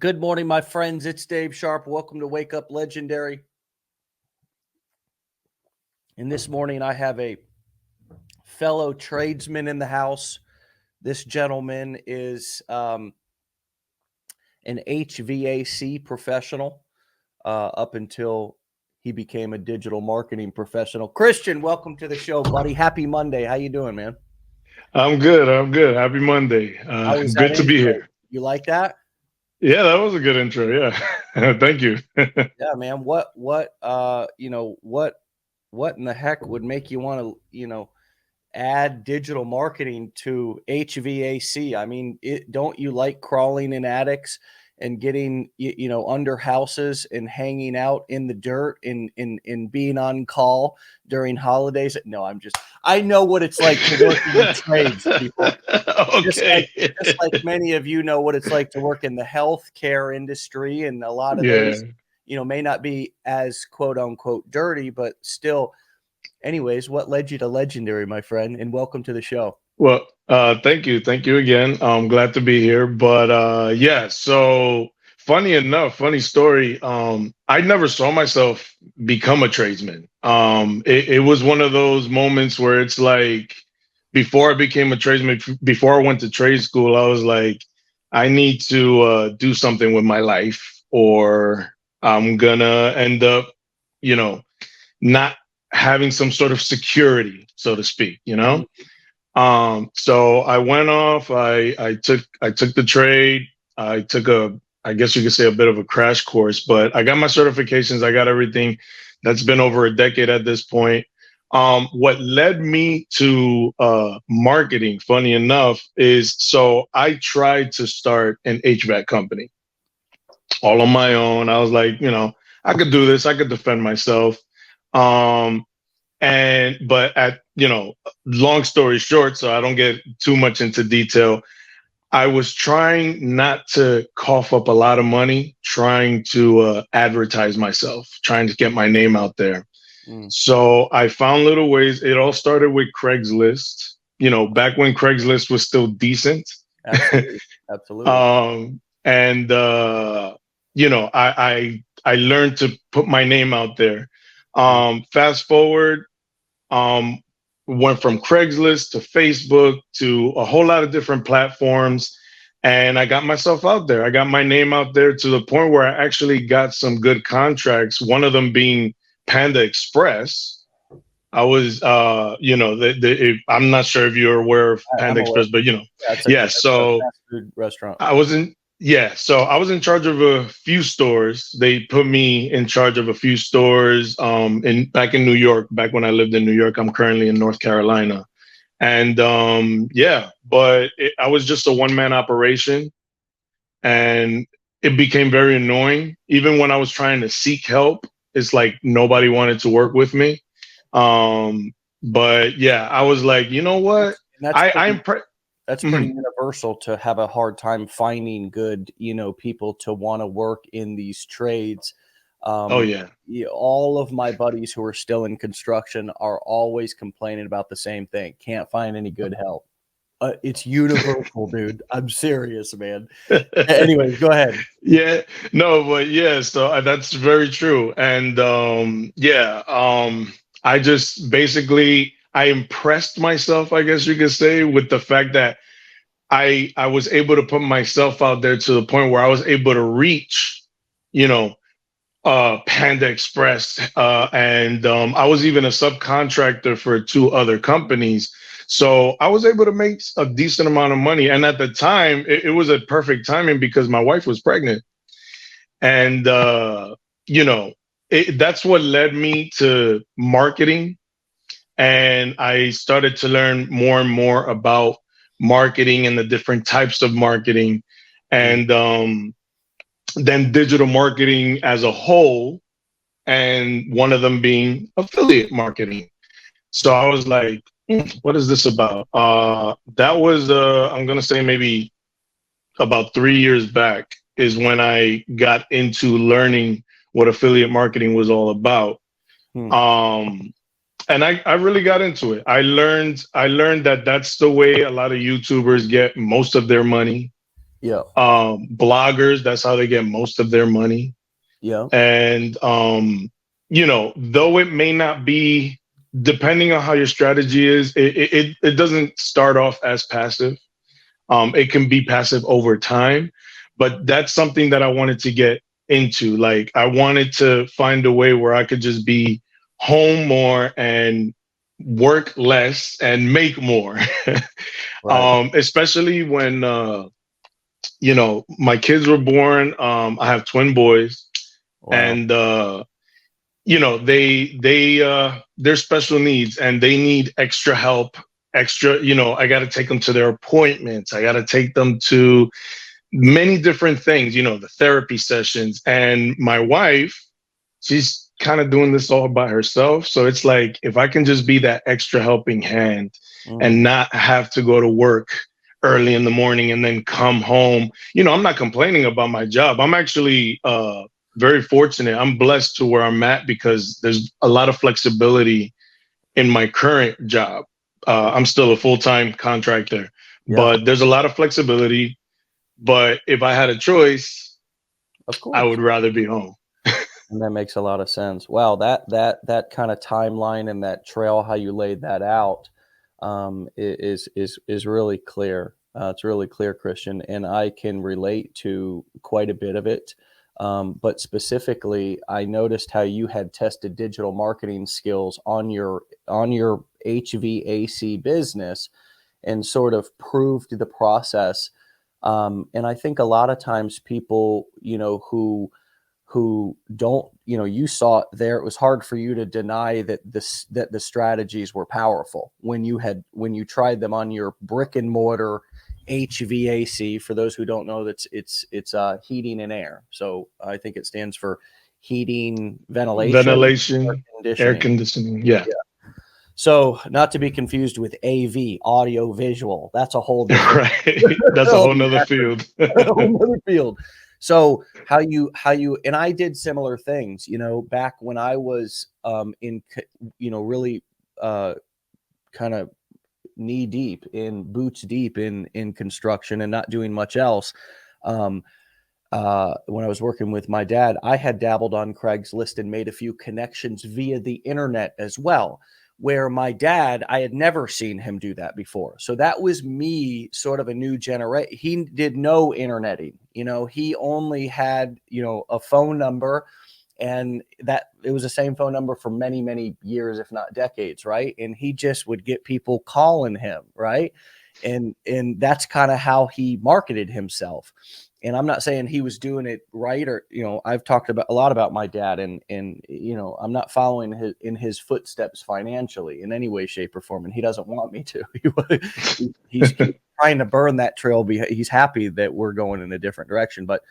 Good morning, my friends. It's Dave Sharpe. Welcome to Wake Up Legendary. And this morning I have a fellow tradesman in the house. This gentleman is an HVAC professional up until he became a digital marketing professional. Christian, welcome to the show, buddy. Happy Monday. How you doing, man? I'm good. Happy Monday. Good to be here. You like that? Yeah, that was a good intro. Yeah. Thank you. Yeah, man. What in the heck would make you want to, add digital marketing to HVAC? I mean, don't you like crawling in attics and getting, under houses and hanging out in the dirt and being on call during holidays? No, I know what it's like to work in the trades, people. Okay. Just like many of you know what it's like to work in the healthcare industry, and a lot of those, may not be as quote unquote dirty, but still. Anyways, what led you to Legendary, my friend? And welcome to the show. Well, thank you. Thank you again. I'm glad to be here. But yeah, so funny story. I never saw myself become a tradesman. It was one of those moments where it's like, before I became a tradesman, before I went to trade school, I was like, I need to do something with my life, or I'm gonna end up, not having some sort of security, so to speak, So I went off, I took the trade. I took I guess you could say, a bit of a crash course, but I got my certifications. I got everything. That's been over a decade at this point. What led me to marketing, funny enough, is so I tried to start an HVAC company all on my own. I was like, I could do this. I could defend myself. But long story short, so I don't get too much into detail, I was trying not to cough up a lot of money, trying to advertise myself, trying to get my name out there. So I found little ways. It all started with Craigslist, back when Craigslist was still decent. Absolutely. I learned to put my name out there. Fast forward, went from Craigslist to Facebook to a whole lot of different platforms. And I got myself out there. I got my name out there to the point where I actually got some good contracts, one of them being Panda Express. I was, I'm not sure if you're aware of Panda Express, but so fast food restaurant. So I was in charge of a few stores. They put me in charge of a few stores back in New York, back when I lived in New York. I'm currently in North Carolina. And but I was just a one-man operation, and it became very annoying. Even when I was trying to seek help, it's like nobody wanted to work with me. But yeah, I was like, you know what? That's pretty universal, to have a hard time finding good, people to want to work in these trades. All of my buddies who are still in construction are always complaining about the same thing. Can't find any good help. It's universal, dude. I'm serious, man. Anyway, go ahead. So that's very true. And I just basically, I impressed myself, I guess you could say, with the fact that I was able to put myself out there to the point where I was able to reach, Panda Express, and I was even a subcontractor for 2 other companies. So I was able to make a decent amount of money. And at the time, it was a perfect timing because my wife was pregnant. And, that's what led me to marketing. And I started to learn more and more about marketing and the different types of marketing, and then digital marketing as a whole, and one of them being affiliate marketing. So I was like, what is this about? That was, I'm going to say maybe about 3 years back is when I got into learning what affiliate marketing was all about. And I really got into it. I learned that that's the way a lot of YouTubers get most of their money. Yeah. Bloggers, that's how they get most of their money. Yeah. And though it may not be, depending on how your strategy is, it doesn't start off as passive. It can be passive over time, but that's something that I wanted to get into. Like, I wanted to find a way where I could just be home more and work less and make more. Right. Especially when my kids were born. I have twin boys, Wow. and they're special needs and they need extra help. Extra, I got to take them to their appointments. I got to take them to many different things, the therapy sessions. And my wife, she's kind of doing this all by herself. So it's like, if I can just be that extra helping hand Mm. and not have to go to work early in the morning and then come home, I'm not complaining about my job. I'm actually very fortunate. I'm blessed to where I'm at because there's a lot of flexibility in my current job. I'm still a full-time contractor, Yeah. but there's a lot of flexibility. But if I had a choice, Of I course. would rather be home. And that makes a lot of sense. Wow, that kind of timeline and that trail, how you laid that out, is really clear. It's really clear, Christian, and I can relate to quite a bit of it. But specifically, I noticed how you had tested digital marketing skills on your HVAC business and sort of proved the process. And I think a lot of times people, who don't, you saw it there. It was hard for you to deny that the strategies were powerful when you tried them on your brick and mortar HVAC. For those who don't know, it's heating and air. So I think it stands for heating, ventilation, air Ventilation, air conditioning. conditioning. Yeah. Yeah. So not to be confused with AV, audio visual. That's a whole different, Right. That's a whole nother field. whole other field. So how you and I did similar things, back when I was really kind of knee deep in boots deep in construction and not doing much else. Um, when I was working with my dad, I had dabbled on Craigslist and made a few connections via the internet as well. Where my dad, I had never seen him do that before. So that was me, sort of a new generation. He did no interneting. He only had, a phone number, and that it was the same phone number for many, many years, if not decades. Right. And he just would get people calling him. Right. And that's kind of how he marketed himself. And I'm not saying he was doing it right, or, I've talked about a lot about my dad, and I'm not following in his footsteps financially in any way, shape, or form. And he doesn't want me to. He's trying to burn that trail. He's happy that we're going in a different direction. But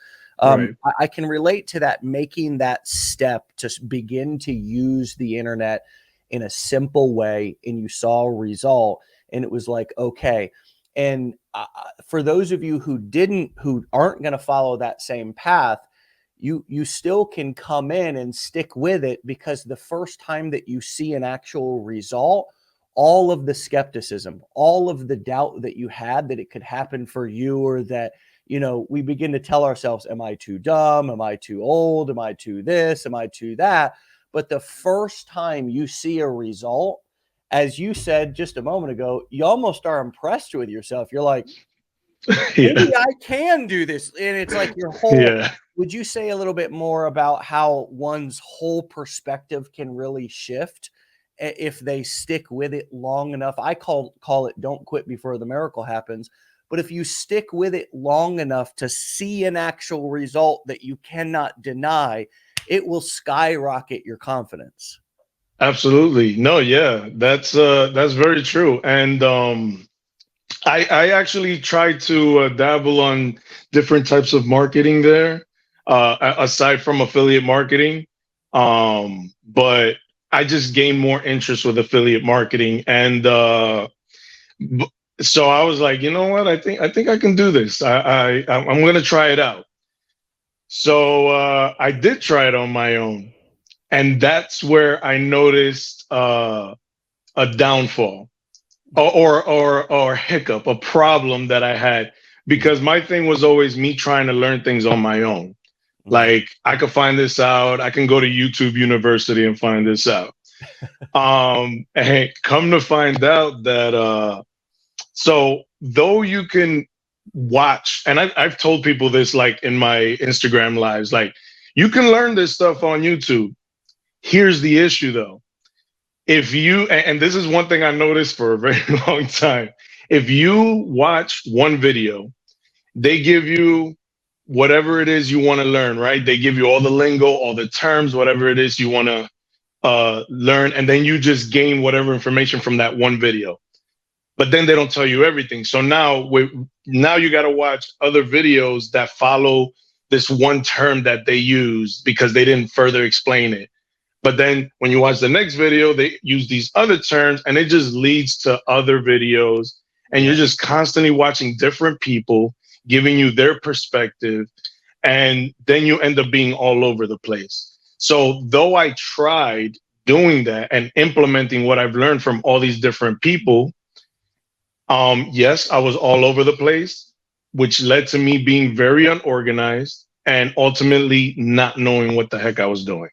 Right. I can relate to that, making that step to begin to use the internet in a simple way, and you saw a result, and it was like, okay. And for those of you who aren't going to follow that same path, you still can come in and stick with it, because the first time that you see an actual result, all of the skepticism, all of the doubt that you had that it could happen for you, or that, we begin to tell ourselves, am I too dumb? Am I too old? Am I too this? Am I too that? But the first time you see a result, as you said just a moment ago, you almost are impressed with yourself. You're like, Yeah. maybe I can do this. And it's like your whole, Yeah. would you say a little bit more about how one's whole perspective can really shift if they stick with it long enough? I call it don't quit before the miracle happens. But if you stick with it long enough to see an actual result that you cannot deny, it will skyrocket your confidence. Absolutely. No, yeah. That's very true. And I actually tried to dabble on different types of marketing there, aside from affiliate marketing. But I just gained more interest with affiliate marketing, and so I was like, you know what? I think I can do this. I'm going to try it out. So I did try it on my own, and that's where I noticed a downfall or hiccup, a problem that I had because my thing was always me trying to learn things on my own. Like, I could find this out. I can go to YouTube University and find this out. And come to find out that, so though you can watch, and I've told people this, like in my Instagram lives, like, you can learn this stuff on YouTube. Here's the issue though. If you, and this is one thing I noticed for a very long time, if you watch one video, they give you whatever it is you want to learn, right? They give you all the lingo, all the terms, whatever it is you want to learn, and then you just gain whatever information from that one video. But then they don't tell you everything. So now you got to watch other videos that follow this one term that they use because they didn't further explain it. But then when you watch the next video, they use these other terms, and it just leads to other videos. And you're just constantly watching different people giving you their perspective, and then you end up being all over the place. So though I tried doing that and implementing what I've learned from all these different people, yes, I was all over the place, which led to me being very unorganized and ultimately not knowing what the heck I was doing.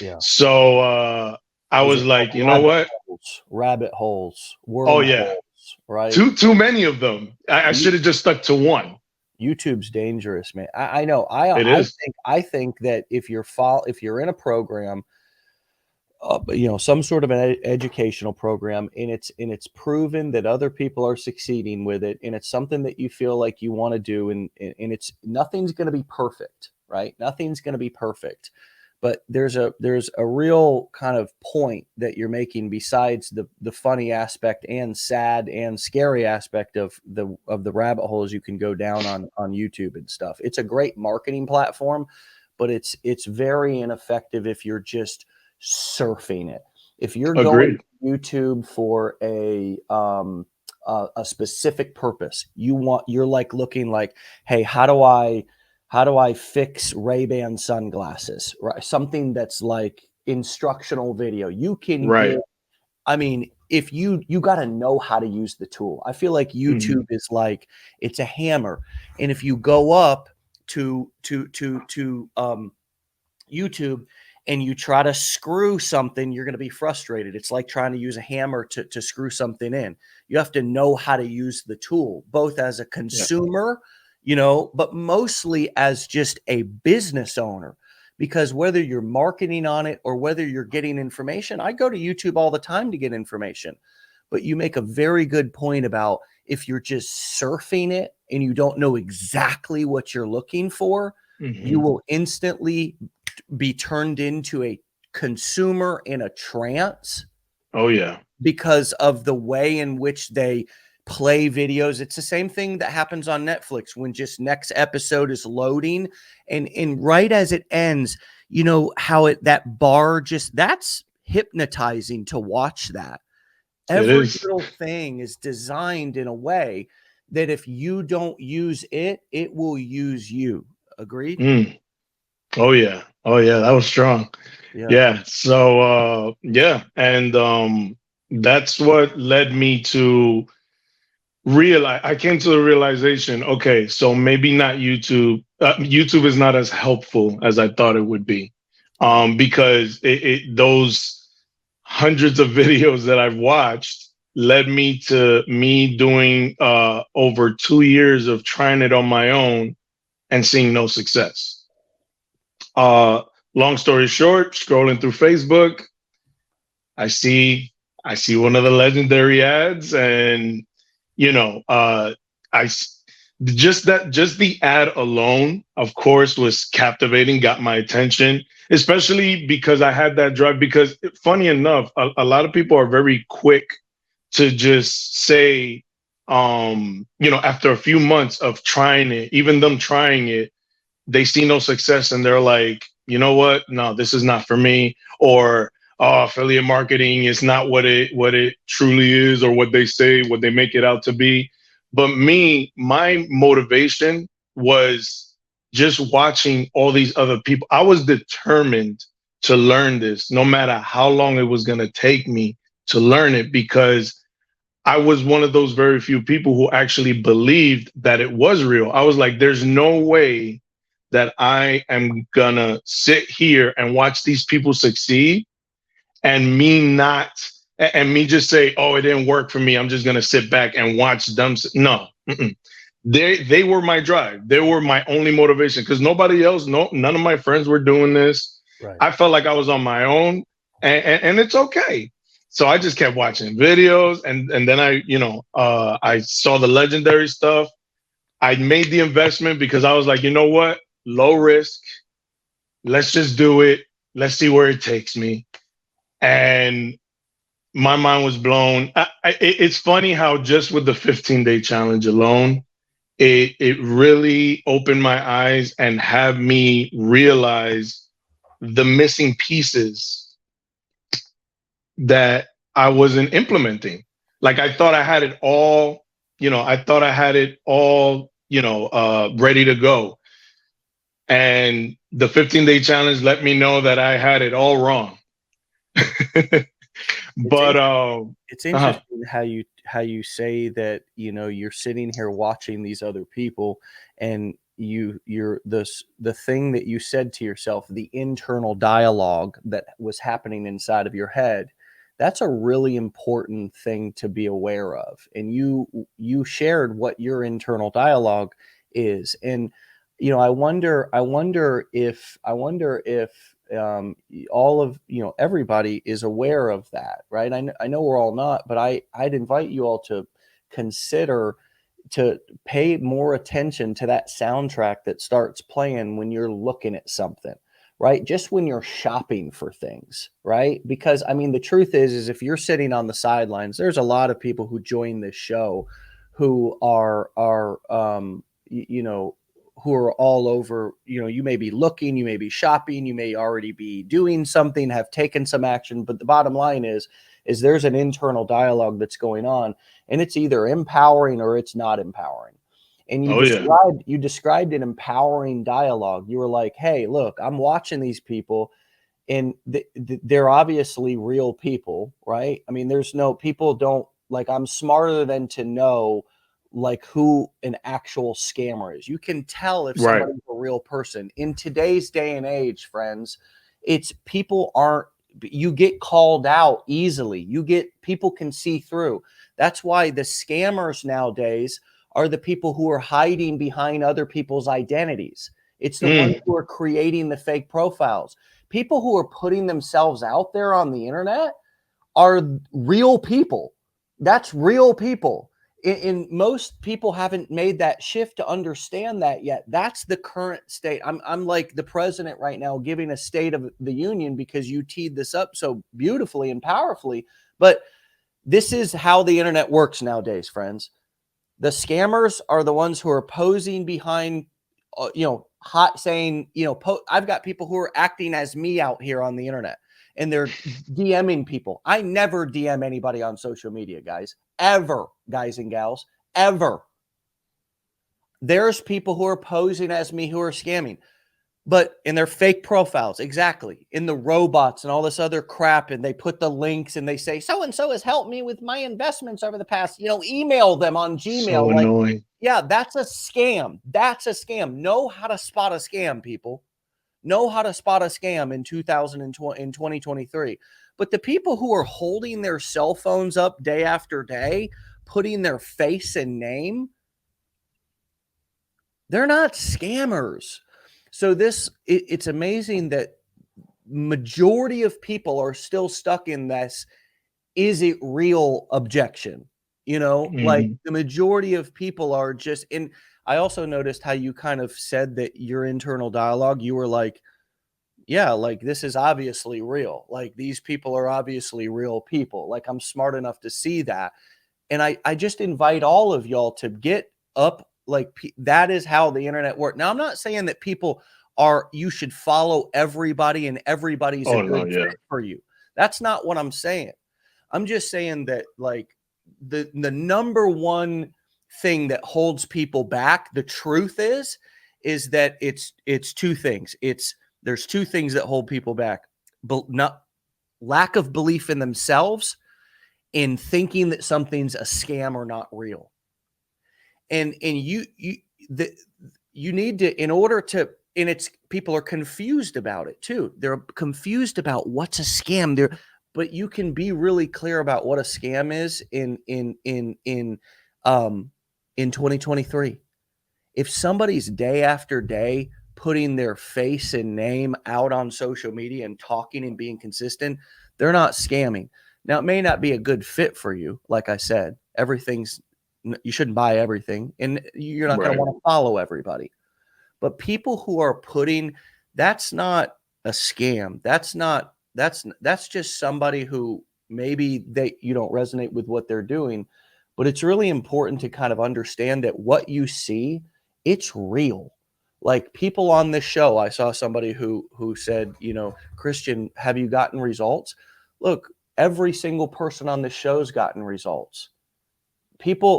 Yeah. So I was like, you know what? Rabbit holes. Oh yeah. Holes, right. Too many of them. I should have just stuck to one. YouTube's dangerous, man. I know. I think that if you're in a program, some sort of an educational program, and it's proven that other people are succeeding with it, and it's something that you feel like you want to do, and it's nothing's going to be perfect, right? Nothing's going to be perfect. But there's a real kind of point that you're making besides the funny aspect and sad and scary aspect of the rabbit holes you can go down on YouTube and stuff. It's a great marketing platform, but it's very ineffective if you're just surfing it. If you're going to YouTube for a specific purpose, you're like looking like, hey, how do I fix Ray-Ban sunglasses, right? Something that's like instructional video. You can get, I mean, if you got to know how to use the tool. I feel like YouTube is like, it's a hammer. And if you go up to YouTube and you try to screw something, you're going to be frustrated. It's like trying to use a hammer to screw something in. You have to know how to use the tool, both as a consumer, but mostly as just a business owner, because whether you're marketing on it or whether you're getting information, I go to YouTube all the time to get information. But you make a very good point about if you're just surfing it and you don't know exactly what you're looking for, you will instantly be turned into a consumer in a trance. Oh yeah. Because of the way in which they play videos. It's the same thing that happens on Netflix when just next episode is loading, and right as it ends, how that bar that's hypnotizing to watch that. Every little thing is designed in a way that if you don't use it, it will use you. Agreed? Oh yeah. That was strong. Yeah. So and that's what led me to I came to the realization, okay, so maybe not YouTube. YouTube is not as helpful as I thought it would be, because those hundreds of videos that I've watched led me to me doing over 2 years of trying it on my own and seeing no success. Long story short, scrolling through Facebook, I see one of the legendary ads, and just the ad alone, of course, was captivating, got my attention, especially because I had that drive. Because funny enough, a lot of people are very quick to just say, after a few months of trying it, even them trying it, they see no success and they're like, you know what? No, this is not for me. Or affiliate marketing is not what it truly is, or what they make it out to be. But my motivation was just watching all these other people. I was determined to learn this, no matter how long it was going to take me to learn it, because I was one of those very few people who actually believed that it was real. I was like, there's no way that I am gonna sit here and watch these people succeed and me just say, oh, it didn't work for me. I'm just gonna sit back and watch them. No, they were my drive. They were my only motivation because nobody else, none of my friends were doing this. Right. I felt like I was on my own, and it's okay. So I just kept watching videos, and then I saw the legendary stuff. I made the investment because I was like, you know what, low risk. Let's just do it. Let's see where it takes me. And my mind was blown. It's funny how just with the 15-day challenge alone, it really opened my eyes and have me realize the missing pieces that I wasn't implementing. Like I thought I had it all, ready to go. And the 15-day challenge let me know that I had it all wrong. But it's interesting how you say that, you're sitting here watching these other people, and you're the thing that you said to yourself, the internal dialogue that was happening inside of your head. That's a really important thing to be aware of. And you shared what your internal dialogue is. And I wonder if all of everybody is aware of that, right? I know we're all not, but I'd invite you all to consider to pay more attention to that soundtrack that starts playing when you're looking at something, right? Just when you're shopping for things, right? Because I mean, the truth is if you're sitting on the sidelines, there's a lot of people who join this show who are who are all over. You may be looking, you may be shopping, you may already be doing something, have taken some action, but the bottom line is there's an internal dialogue that's going on, and it's either empowering or it's not empowering. And you described an empowering dialogue. You were like, hey, look, I'm watching these people, and they're obviously real people, right? I mean, people don't, like, I'm smarter than to know like who an actual scammer is. You can tell if somebody's a real person. In today's day and age, friends, you get called out easily. People can see through. That's why the scammers nowadays are the people who are hiding behind other people's identities. It's the ones who are creating the fake profiles. People who are putting themselves out there on the internet are real people. That's real people. And most people haven't made that shift to understand that yet. That's the current state. I'm like the president right now giving a state of the union because you teed this up so beautifully and powerfully. But this is how the internet works nowadays, friends. The scammers are the ones who are posing behind, saying, I've got people who are acting as me out here on the internet, and they're DMing people. I never DM anybody on social media, guys. Ever, guys and gals, ever. There's people who are posing as me who are scamming, but in their fake profiles, exactly, in the robots and all this other crap, and they put the links and they say, so-and-so has helped me with my investments over the past, email them on Gmail. So annoying. Yeah, that's a scam. That's a scam. Know how to spot a scam, people. Know how to spot a scam in 2023. But the people who are holding their cell phones up day after day, putting their face and name, they're not scammers. So it's amazing that majority of people are still stuck in this, is it real objection? Like the majority of people are just in. I also noticed how you kind of said that your internal dialogue, you were like, yeah, like this is obviously real. Like these people are obviously real people. Like I'm smart enough to see that. And I just invite all of y'all to get up. Like that is how the internet works. Now, I'm not saying that you should follow everybody and everybody's a good fit for you. That's not what I'm saying. I'm just saying that like the number one thing that holds people back, the truth is that it's two things. There's two things that hold people back, but not lack of belief in themselves in thinking that something's a scam or not real. And you need to, in order to, and it's, people are confused about it too. They're confused about what's a scam there, but you can be really clear about what a scam is in 2023. If somebody's day after day putting their face and name out on social media and talking and being consistent, they're not scamming. Now, it may not be a good fit for you. Like I said, you shouldn't buy everything, and you're not going to want to follow everybody. But people who are that's not a scam. That's just somebody who maybe you don't resonate with what they're doing. But it's really important to kind of understand that what you see, it's real. Like people on this show, I saw somebody who said, Christian, have you gotten results? Look, every single person on this show's gotten results.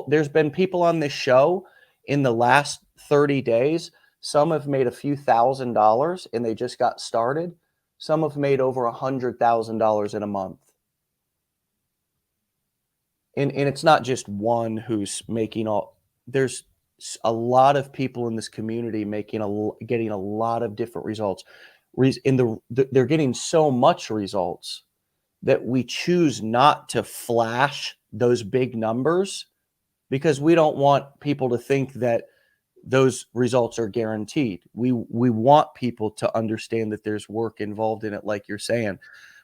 There's been people on this show in the last 30 days. Some have made a few $1,000s and they just got started. Some have made over $100,000 in a month. And it's not just one who's making there's a lot of people in this community getting a lot of different results. They're getting so much results that we choose not to flash those big numbers because we don't want people to think that those results are guaranteed. We want people to understand that there's work involved in it, like you're saying.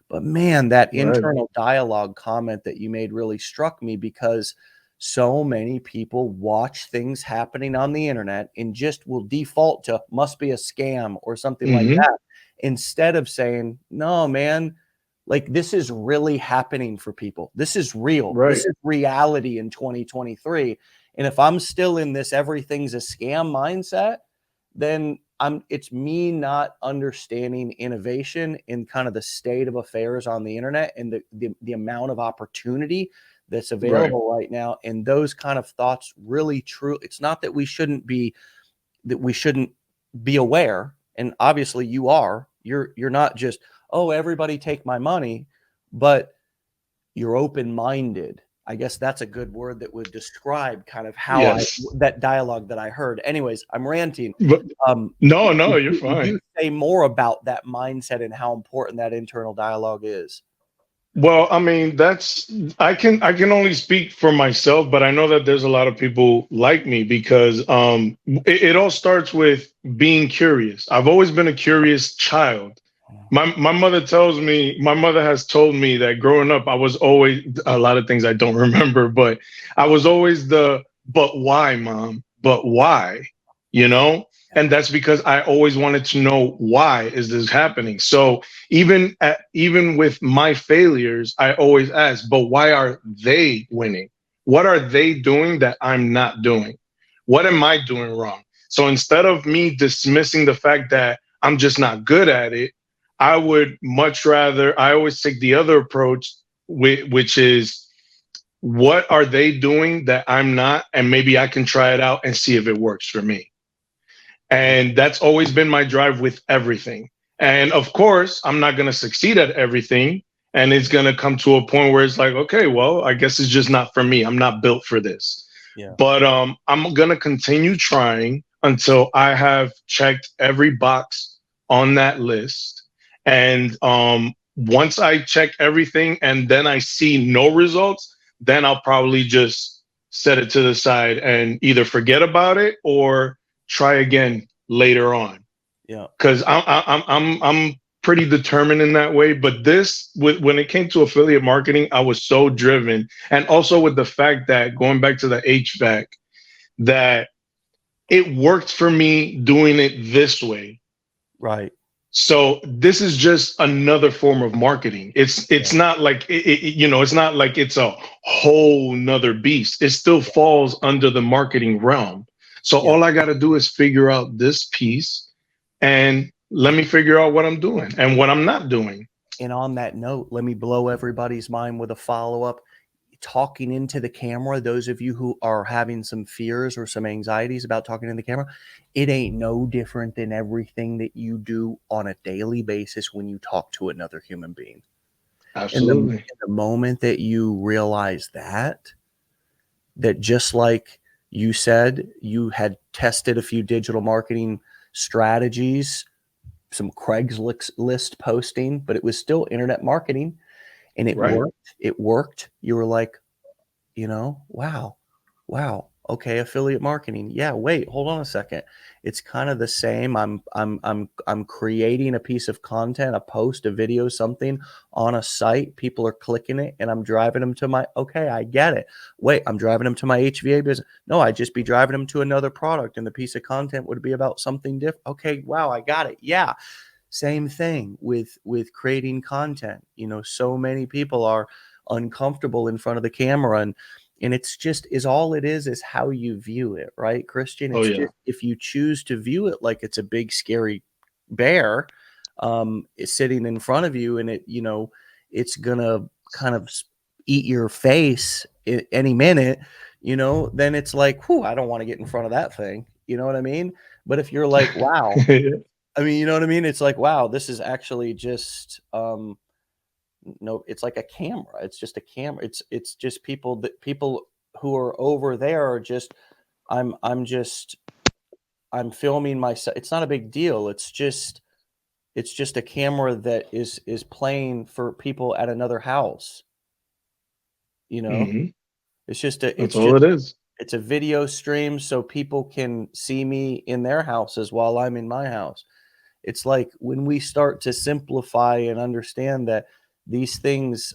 But man, that internal dialogue comment that you made really struck me because so many people watch things happening on the internet and just will default to must be a scam or something like that, instead of saying, no, man, like this is really happening for people. This is real. This is reality in 2023. And if I'm still in this everything's a scam mindset, then it's me not understanding innovation in kind of the state of affairs on the internet and the amount of opportunity that's available right now. And those kind of thoughts really true. It's not that we shouldn't be aware. And obviously you're not just, oh, everybody take my money, but you're open-minded. I guess that's a good word that would describe kind of how that dialogue that I heard. Anyways, I'm ranting. But, no, you're fine. Would you say more about that mindset and how important that internal dialogue is? Well, I mean, I can only speak for myself, but I know that there's a lot of people like me because it all starts with being curious. I've always been a curious child. My mother has told me that growing up, I was always, a lot of things I don't remember, but I was always but why, Mom? But why? And that's because I always wanted to know, why is this happening? So even with my failures, I always ask, but why are they winning? What are they doing that I'm not doing? What am I doing wrong? So instead of me dismissing the fact that I'm just not good at it, I would much rather, I always take the other approach, which is, what are they doing that I'm not? And maybe I can try it out and see if it works for me. And that's always been my drive with everything. And of course, I'm not going to succeed at everything. And it's going to come to a point where it's like, okay, well, I guess it's just not for me. I'm not built for this. But I'm going to continue trying until I have checked every box on that list. And once I check everything and then I see no results, then I'll probably just set it to the side and either forget about it or try again later on. Yeah, because I'm pretty determined in that way. But when it came to affiliate marketing, I was so driven, and also with the fact that, going back to the HVAC, that it worked for me doing it this way. Right. So this is just another form of marketing. It's not like it's not like it's a whole nother beast. It still falls under the marketing realm. So all I got to do is figure out this piece and let me figure out what I'm doing and what I'm not doing. And on that note, let me blow everybody's mind with a follow-up. Talking into the camera, those of you who are having some fears or some anxieties about talking in the camera, it ain't no different than everything that you do on a daily basis when you talk to another human being. Absolutely. In the moment that you realize that just like you said, you had tested a few digital marketing strategies, some Craigslist posting, but it was still internet marketing, and it Right. worked. It worked. You were like, wow. Okay, affiliate marketing. Yeah, wait, hold on a second. It's kind of the same. I'm creating a piece of content, a post, a video, something on a site. People are clicking it, and I'm driving them to my. Okay, I get it. Wait, I'm driving them to my HVA business. No, I'd just be driving them to another product, and the piece of content would be about something different. Okay, wow, I got it. Yeah, same thing with creating content. So many people are uncomfortable in front of the camera, and it's just is all it is how you view it, right, Christian? Oh It's yeah. just if you choose to view it like it's a big scary bear is sitting in front of you, and it's gonna kind of eat your face any minute, then it's like, whew, I don't want to get in front of that thing. You know what I mean? But if you're like, wow, I mean, you know what I mean? It's like, wow, this is actually just no, it's like a camera. It's just a camera. It's just people who are over there are just I'm just I'm filming myself. It's not a big deal. It's just a camera that is playing for people at another house, you know? Hmm. It's just That's all it is. it's a video stream so people can see me in their houses while I'm in my house. It's like when we start to simplify and understand that these things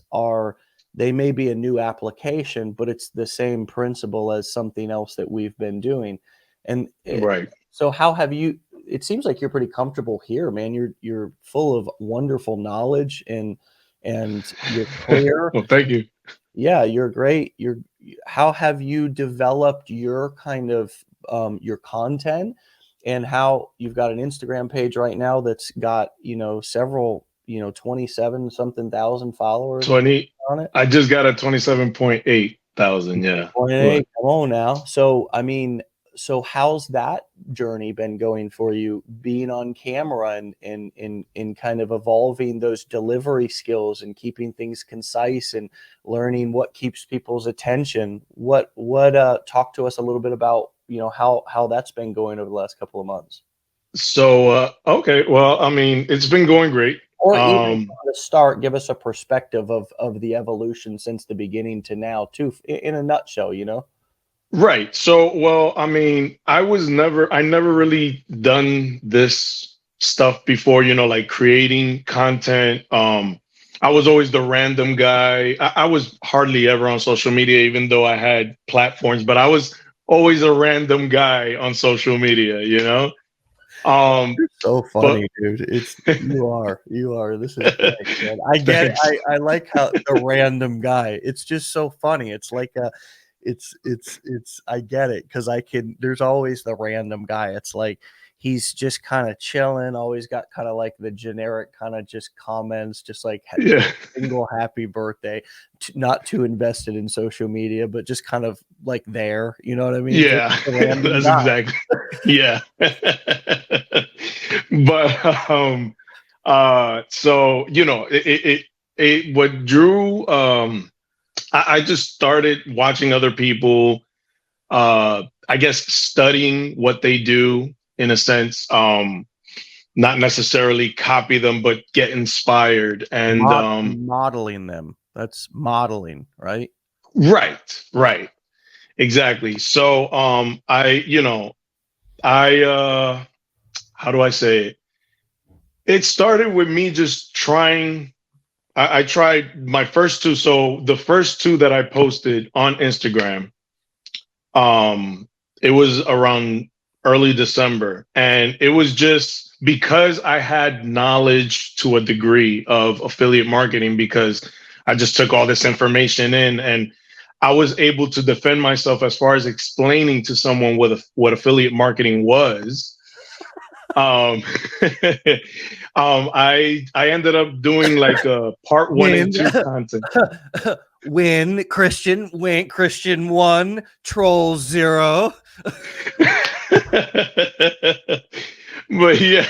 they may be a new application, but it's the same principle as something else that we've been doing. And Right. so how have you, it seems like you're pretty comfortable here, man. You're full of wonderful knowledge and you're clear. Well, thank you. Yeah, you're great. How have you developed your kind of your content, and how you've got an Instagram page right now that's got, several, 27 something thousand followers 20. on it. I just got a 27,800. Yeah. 28, But come on now. So, I mean, so how's that journey been going for you, being on camera and kind of evolving those delivery skills and keeping things concise and learning what keeps people's attention? What talk to us a little bit about, how that's been going over the last couple of months. okay. Well, I mean, it's been going great. Or even from the start, give us a perspective of the evolution since the beginning to now, too, in a nutshell, Right. So, well, I mean, I never really done this stuff before, like creating content. I was always the random guy. I was hardly ever on social media, even though I had platforms, but I was always a random guy on social media. You're so But funny, dude. You are. This is great, man. I get it. thanks. I like how the random guy. It's just so funny. It's like it's I get it because there's always the random guy. It's like he's just kind of chilling, always got kind of like the generic kind of just comments, just like Yeah. single happy birthday, not too invested in social media, but just kind of like there, you know what I mean? Yeah. Just a random That's guy. exactly. Yeah. But so what drew I just started watching other people, I guess studying what they do in a sense, not necessarily copy them, but get inspired and Modeling them. That's modeling, right? right, exactly. So I how do I say it? It started with me just trying. I tried my first two. So the first two that I posted on Instagram, it was around early December, and it was just because I had knowledge to a degree of affiliate marketing because I just took all this information in, and I was able to defend myself as far as explaining to someone what affiliate marketing was. um I ended up doing like a part one and two content. Win Christian, win Christian 1, troll 0. But yeah,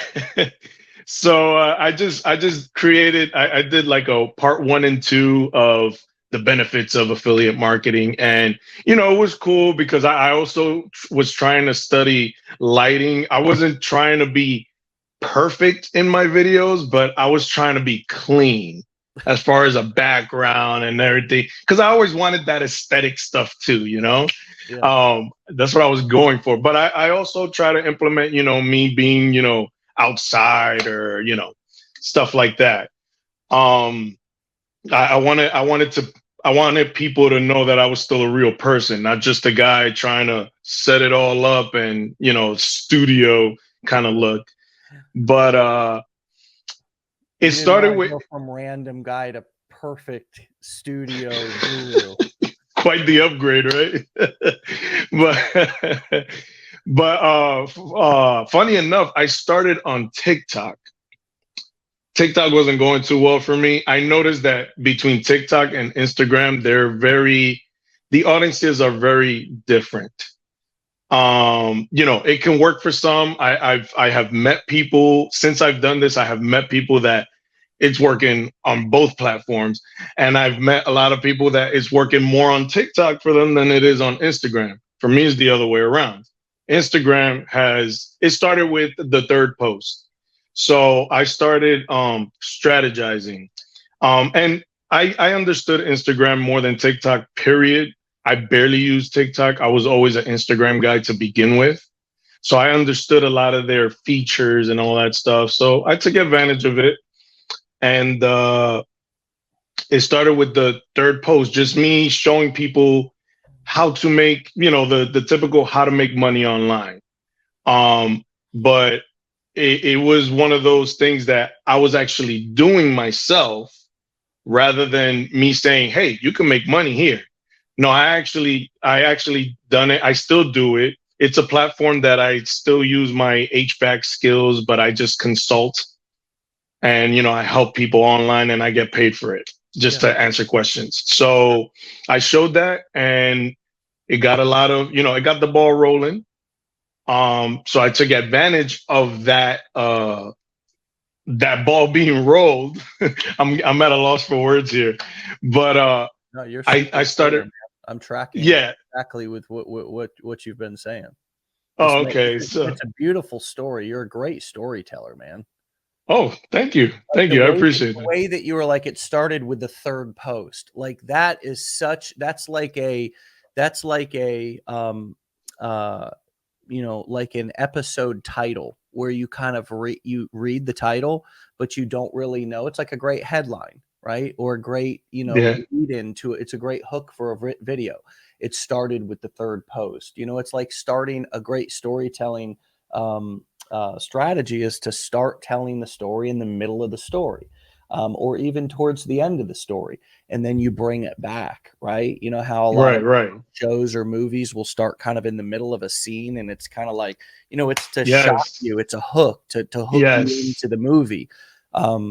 So I just created. I did like a part 1 and 2 of the benefits of affiliate marketing, and it was cool because I also was trying to study lighting. I wasn't trying to be perfect in my videos, but I was trying to be clean as far as a background and everything, because I always wanted that aesthetic stuff too. Yeah. That's what I was going for. But I also try to implement, me being, outside or, stuff like that. Um, I wanted people to know that I was still a real person, not just a guy trying to set it all up and, studio kind of look. But You it didn't started want to with go from random guy to perfect studio guru. quite the upgrade, right? but funny enough, I started on TikTok. TikTok wasn't going too well for me. I noticed that between TikTok and Instagram, the audiences are very different. It can work for some. I have met people since I've done this. I have met people that it's working on both platforms, and I've met a lot of people that it's working more on TikTok for them than it is on Instagram. For me, it's the other way around. Instagram it started with the third post. So I started strategizing. And I understood Instagram more than TikTok, period. I barely use TikTok. I was always an Instagram guy to begin with. So I understood a lot of their features and all that stuff. So I took advantage of it. And it started with the third post, just me showing people how to make, the typical how to make money online. But it was one of those things that I was actually doing myself rather than me saying, hey, you can make money here. No, I actually done it. I still do it. It's a platform that I still use my HVAC skills, but I just consult and, I help people online and I get paid for it just to answer questions. So I showed that and it got a lot of, it got the ball rolling. So I took advantage of that ball being rolled. I'm at a loss for words here, but No, you're I started. clear, I'm tracking exactly with what you've been saying. Oh, okay. So it's a beautiful story. You're a great storyteller, man. Oh, thank you. Like I appreciate the way that you were like, it started with the third post. Like that's like a like an episode title where you kind of read the title, but you don't really know. It's like a great headline, right? Or a great, lead into it. It's a great hook for a video. It started with the third post. It's like starting a great storytelling strategy is to start telling the story in the middle of the story, or even towards the end of the story, and then you bring it back, right? You know how a lot of shows or movies will start kind of in the middle of a scene, and it's kind of like, it's to shock you, it's a hook to hook you into the movie.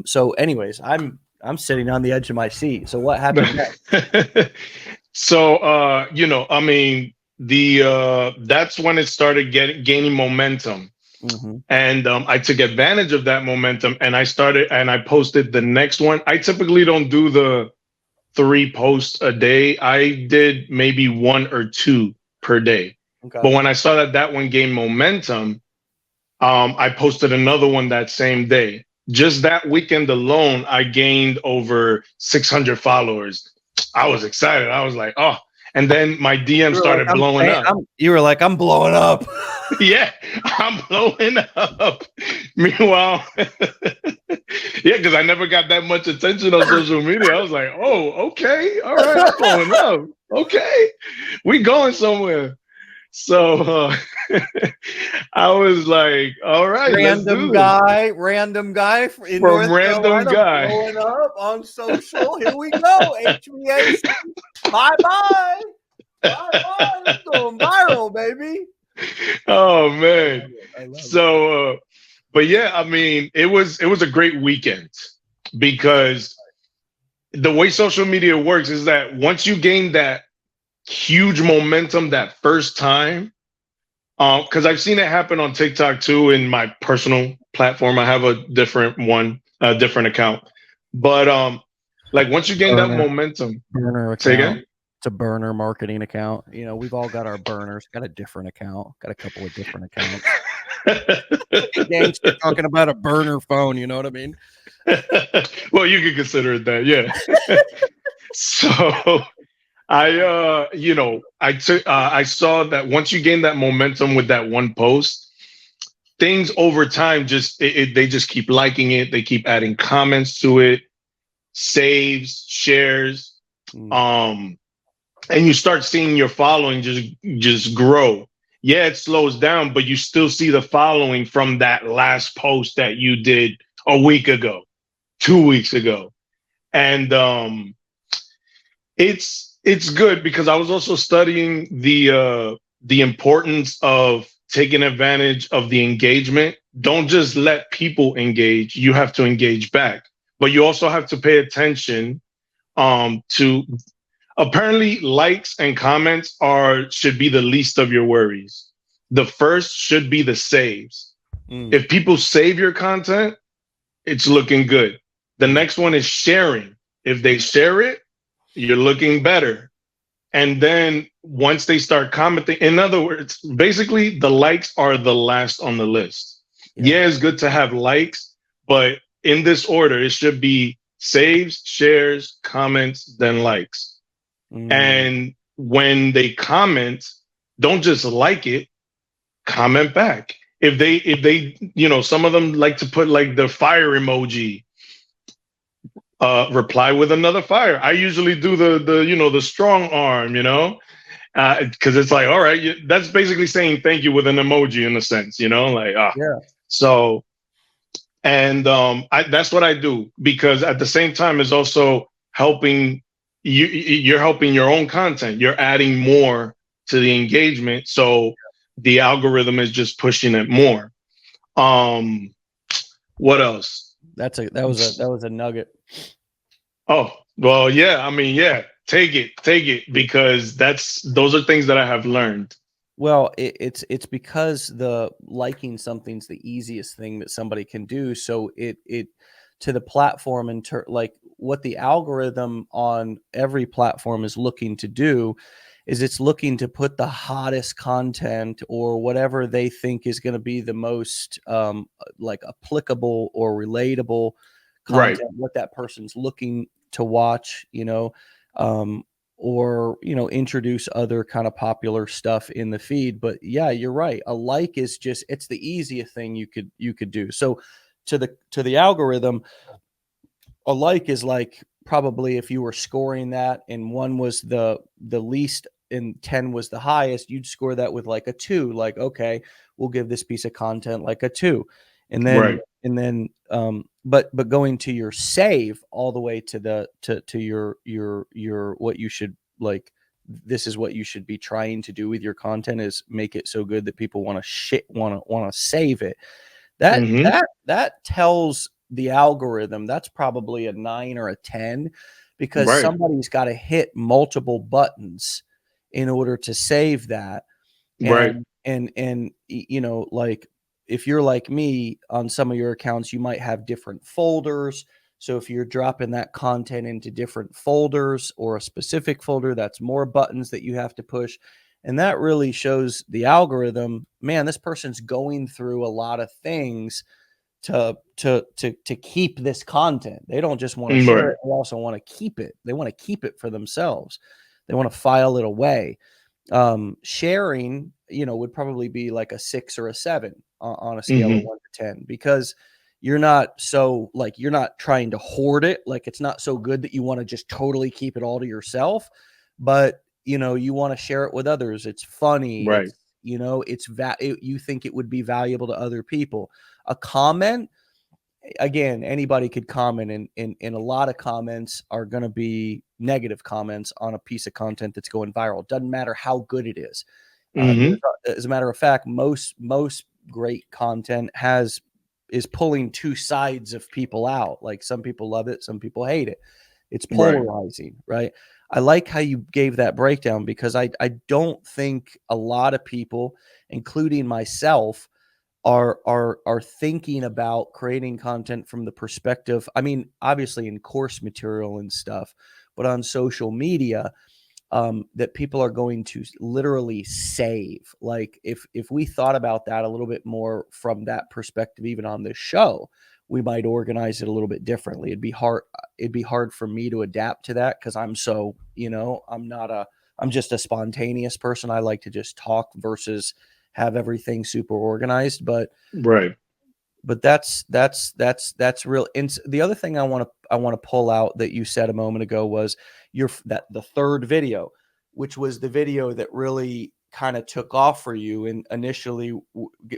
So anyways, I'm sitting on the edge of my seat. So what happened next? So I mean, that's when it started gaining momentum. Mm-hmm. And I took advantage of that momentum and I posted the next one. I typically don't do the 3 posts a day. I did maybe 1 or 2 per day. Okay. But when I saw that one gained momentum, I posted another one that same day. Just that weekend alone, I gained over 600 followers. I was excited. I was like, oh. And then my DM started blowing up. You were like, I'm blowing up. Yeah, I'm blowing up. Meanwhile, because I never got that much attention on social media. I was like, oh, okay. All right, I'm blowing up. Okay, we going somewhere. So I was like, all right, random guy in North Carolina blowing up on social. Here we go, HVAC. Bye-bye. It's going viral, baby. Oh man. So but yeah, I mean, it was a great weekend because the way social media works is that once you gain that huge momentum that first time, because I've seen it happen on TikTok too in my personal platform. I have a different one, a different account. But like once you gain that momentum, burner say account. again. It's a burner marketing account. You know, we've all got our burners. Got a different account. Got a couple of different accounts. Gangster talking about a burner phone. You know what I mean? Well, you could consider it that, yeah. So I saw that once you gain that momentum with that one post, things over time they just keep liking it, they keep adding comments to it, saves, shares, and you start seeing your following just grow. Yeah, it slows down, but you still see the following from that last post that you did a week ago, 2 weeks ago. And it's good because I was also studying the importance of taking advantage of the engagement. Don't just let people engage, you have to engage back, but you also have to pay attention to, apparently likes and comments should be the least of your worries. The first should be the saves. If people save your content, it's looking good. The next one is sharing. If they share it, you're looking better. And then once they start commenting, in other words, basically the likes are the last on the list. Yeah, it's good to have likes, but in this order, it should be saves, shares, comments, then likes. And when they comment, don't just like it, comment back. If they, some of them like to put like the fire emoji, reply with another fire. I usually do the strong arm, because it's like, all right, that's basically saying thank you with an emoji in a sense, like, yeah. So, and that's what I do, because at the same time is also helping you. You're helping your own content. You're adding more to the engagement, so the algorithm is just pushing it more. What else? That was a nugget. Oh, well, yeah. I mean, yeah. Take it, because those are things that I have learned. Well, it's because the liking something's the easiest thing that somebody can do. So it to the platform, and like what the algorithm on every platform is looking to do is it's looking to put the hottest content or whatever they think is going to be the most like applicable or relatable content, Right. what that person's looking to watch, or introduce other kind of popular stuff in the feed. But yeah, you're right, a like is just, it's the easiest thing you could do. So to the algorithm, a like is like, probably if you were scoring that and 1 was the least and 10 was the highest, you'd score that with like a 2, like, okay, we'll give this piece of content like a 2. And then Right. but going to your save all the way to your what you should, like, this is what you should be trying to do with your content, is make it so good that people want to save it. That tells the algorithm that's probably a 9 or a 10, because Right. somebody's got to hit multiple buttons in order to save that. Right. And like, if you're like me, on some of your accounts, you might have different folders. So if you're dropping that content into different folders or a specific folder, that's more buttons that you have to push. And that really shows the algorithm, man, this person's going through a lot of things to keep this content. They don't just want to share Right. it, they also want to keep it. They want to keep it for themselves. They want to file it away. Sharing, would probably be like a 6 or a 7 on a scale of 1 to 10, because you're not trying to hoard it. Like, it's not so good that you want to just totally keep it all to yourself, but you want to share it with others. It's funny. Right. You think it would be valuable to other people. A comment, again, anybody could comment, and a lot of comments are going to be negative comments on a piece of content that's going viral. Doesn't matter how good it is. As a matter of fact, most great content is pulling two sides of people out. Like, some people love it, some people hate it. It's polarizing, right? I like how you gave that breakdown, because I don't think a lot of people, including myself, are thinking about creating content from the perspective, I mean, obviously in course material and stuff, but on social media, that people are going to literally save. Like if we thought about that a little bit more from that perspective, even on this show, we might organize it a little bit differently. It'd be hard for me to adapt to that because I'm so, I'm just a spontaneous person. I like to just talk versus have everything super organized. Right. But that's real. And the other thing I want to pull out that you said a moment ago was the third video, which was the video that really kind of took off for you and initially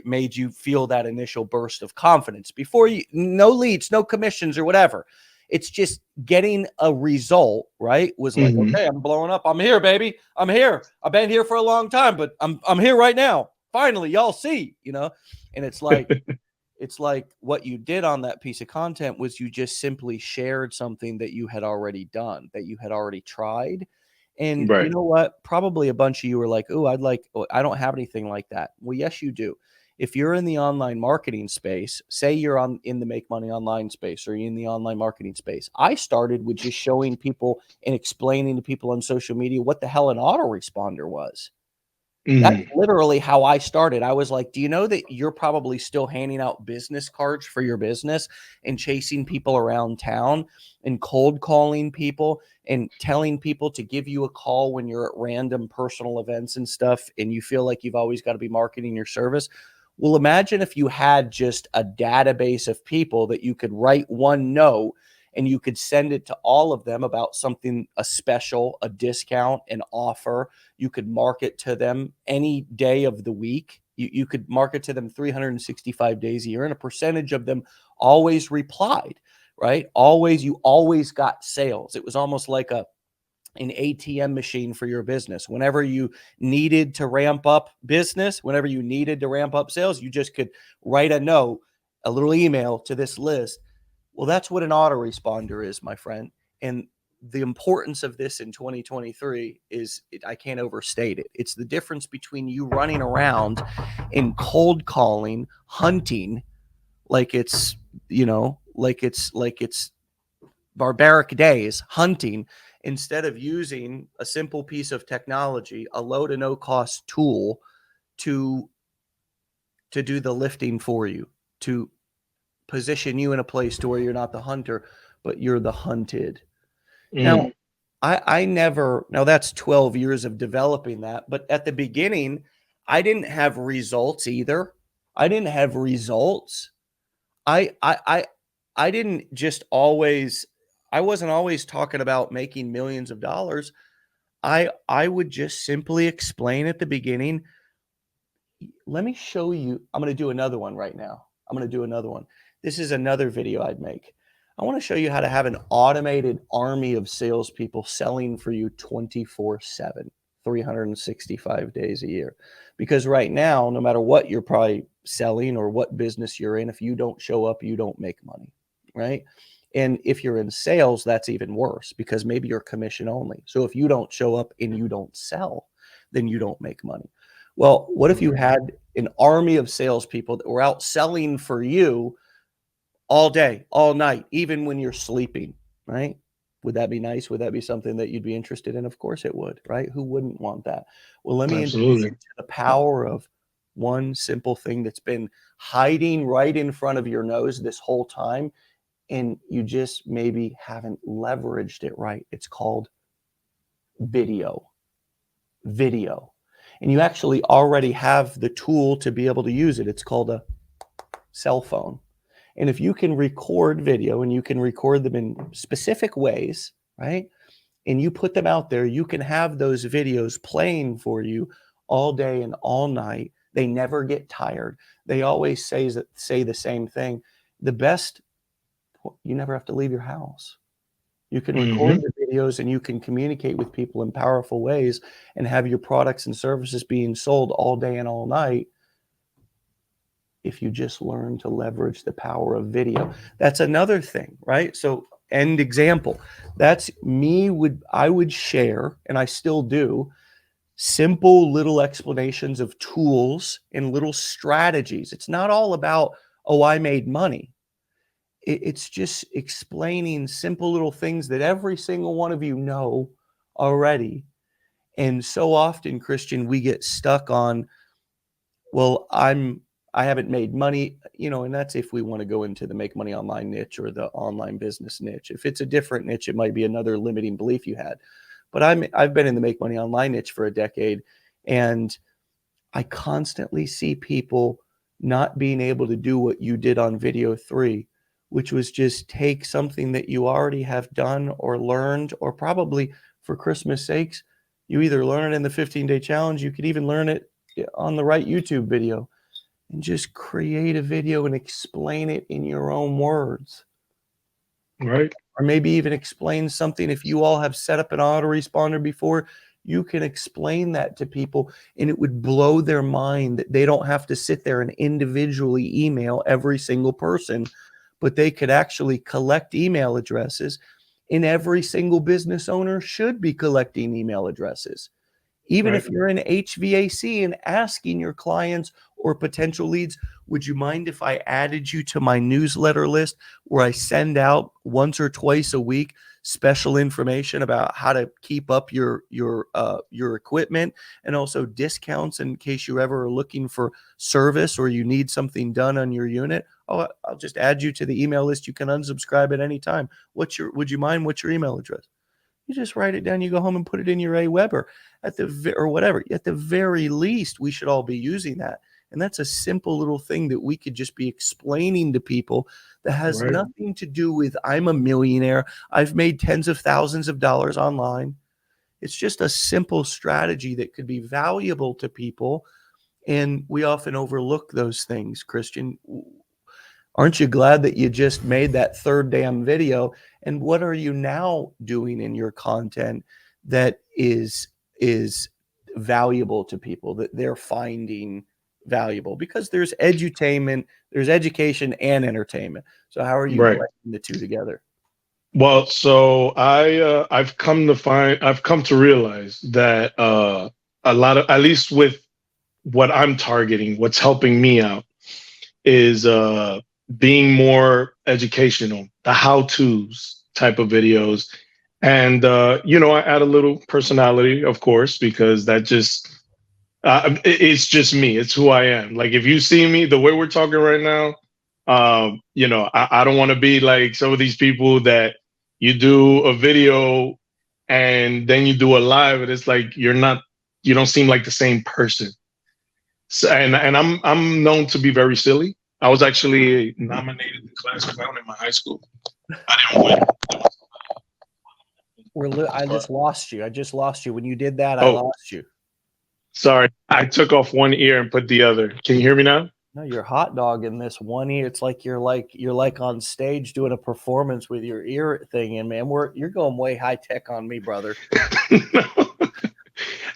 made you feel that initial burst of confidence before no leads, no commissions or whatever. It's just getting a result, right? Was like, okay, I'm blowing up. I'm here, baby. I'm here. I've been here for a long time, but I'm here right now. Finally, y'all see, and it's like what you did on that piece of content was you just simply shared something that you had already done, that you had already tried. And you Right. know what? Probably a bunch of you were like, oh, I don't have anything like that. Well, yes, you do. If you're in the online marketing space, say you're in the make money online space or you're in the online marketing space, I started with just showing people and explaining to people on social media what the hell an autoresponder was. That's literally how I started. I was like, do you know that you're probably still handing out business cards for your business and chasing people around town and cold calling people and telling people to give you a call when you're at random personal events and stuff and you feel like you've always got to be marketing your service? Well, imagine if you had just a database of people that you could write one note and you could send it to all of them about something, a special, a discount, an offer. You could market to them any day of the week. You could market to them 365 days a year, and a percentage of them always replied, right? You always got sales. It was almost like an ATM machine for your business. Whenever you needed to ramp up business, whenever you needed to ramp up sales, you just could write a note, a little email to this list. Well, that's what an autoresponder is, my friend. And the importance of this in 2023 is I can't overstate it. It's the difference between you running around and cold calling, hunting like it's, like it's barbaric days, hunting, instead of using a simple piece of technology, a low to no cost tool to do the lifting for you, to position you in a place to where you're not the hunter, but you're the hunted. Now, now that's 12 years of developing that, but at the beginning, I didn't have results either. I didn't have results. I didn't just always, I wasn't always talking about making millions of dollars. I would just simply explain at the beginning, let me show you. I'm going to do another one right now. I'm going to do another one. This is another video I'd make. I want to show you how to have an automated army of salespeople selling for you 24/7, 365 days a year. Because right now, no matter what you're probably selling or what business you're in, if you don't show up, you don't make money, right? And if you're in sales, that's even worse because maybe you're commission only. So if you don't show up and you don't sell, then you don't make money. Well, what if you had an army of salespeople that were out selling for you all day, all night, even when you're sleeping, right? Would that be nice? Would that be something that you'd be interested in? Of course it would, right? Who wouldn't want that? Well, let me introduce you to the power of one simple thing that's been hiding right in front of your nose this whole time, and you just maybe haven't leveraged it right. It's called video. Video. And you actually already have the tool to be able to use it. It's called a cell phone. And if you can record video and you can record them in specific ways, right? And you put them out there, you can have those videos playing for you all day and all night. They never get tired. They always say the same thing. The best, you never have to leave your house. You can record the videos and you can communicate with people in powerful ways and have your products and services being sold all day and all night if you just learn to leverage the power of video. That's another thing, right? So, end example. That's me, I would share, and I still do, simple little explanations of tools and little strategies. It's not all about, oh, I made money. It's just explaining simple little things that every single one of you know already. And so often, Christian, we get stuck on, well, I haven't made money, and that's if we want to go into the make money online niche or the online business niche. If it's a different niche, it might be another limiting belief you had. But I've been in the make money online niche for a decade, and I constantly see people not being able to do what you did on video 3, which was just take something that you already have done or learned, or probably for Christmas sakes, you either learn it in the 15-day challenge, you could even learn it on the right YouTube video, and just create a video and explain it in your own words. Right. Or maybe even explain something. If you all have set up an autoresponder before, you can explain that to people, and it would blow their mind that they don't have to sit there and individually email every single person, but they could actually collect email addresses, and every single business owner should be collecting email addresses. Even if you're in HVAC and asking your clients or potential leads, would you mind if I added you to my newsletter list where I send out once or twice a week special information about how to keep up your equipment, and also discounts in case you ever are looking for service or you need something done on your unit? Oh, I'll just add you to the email list. You can unsubscribe at any time. Would you mind? What's your email address? You just write it down. You go home and put it in your Aweber or whatever. At the very least, we should all be using that. And that's a simple little thing that we could just be explaining to people that has nothing to do with, I'm a millionaire, I've made tens of thousands of dollars online. It's just a simple strategy that could be valuable to people. And we often overlook those things, Christian. Aren't you glad that you just made that third damn video? And what are you now doing in your content that is valuable to people, that they're finding valuable? Because there's edutainment, there's education and entertainment. So how are you blending the two together? Well, so I've come to realize that a lot of, at least with what I'm targeting, what's helping me out is being more educational, the how-tos type of videos. And, I add a little personality, of course, because that just, it's just me. It's who I am. Like, if you see me the way we're talking right now, I don't want to be like some of these people that you do a video and then you do a live and it's like, you don't seem like the same person. So, and I'm known to be very silly. I was actually nominated the class clown in my high school. I didn't win. I just lost you. When you did that, I lost you. Sorry, I took off one ear and put the other. Can you hear me now? No, you're hot dog in this one ear. It's like you're on stage doing a performance with your ear thing, and man, you're going way high tech on me, brother. No,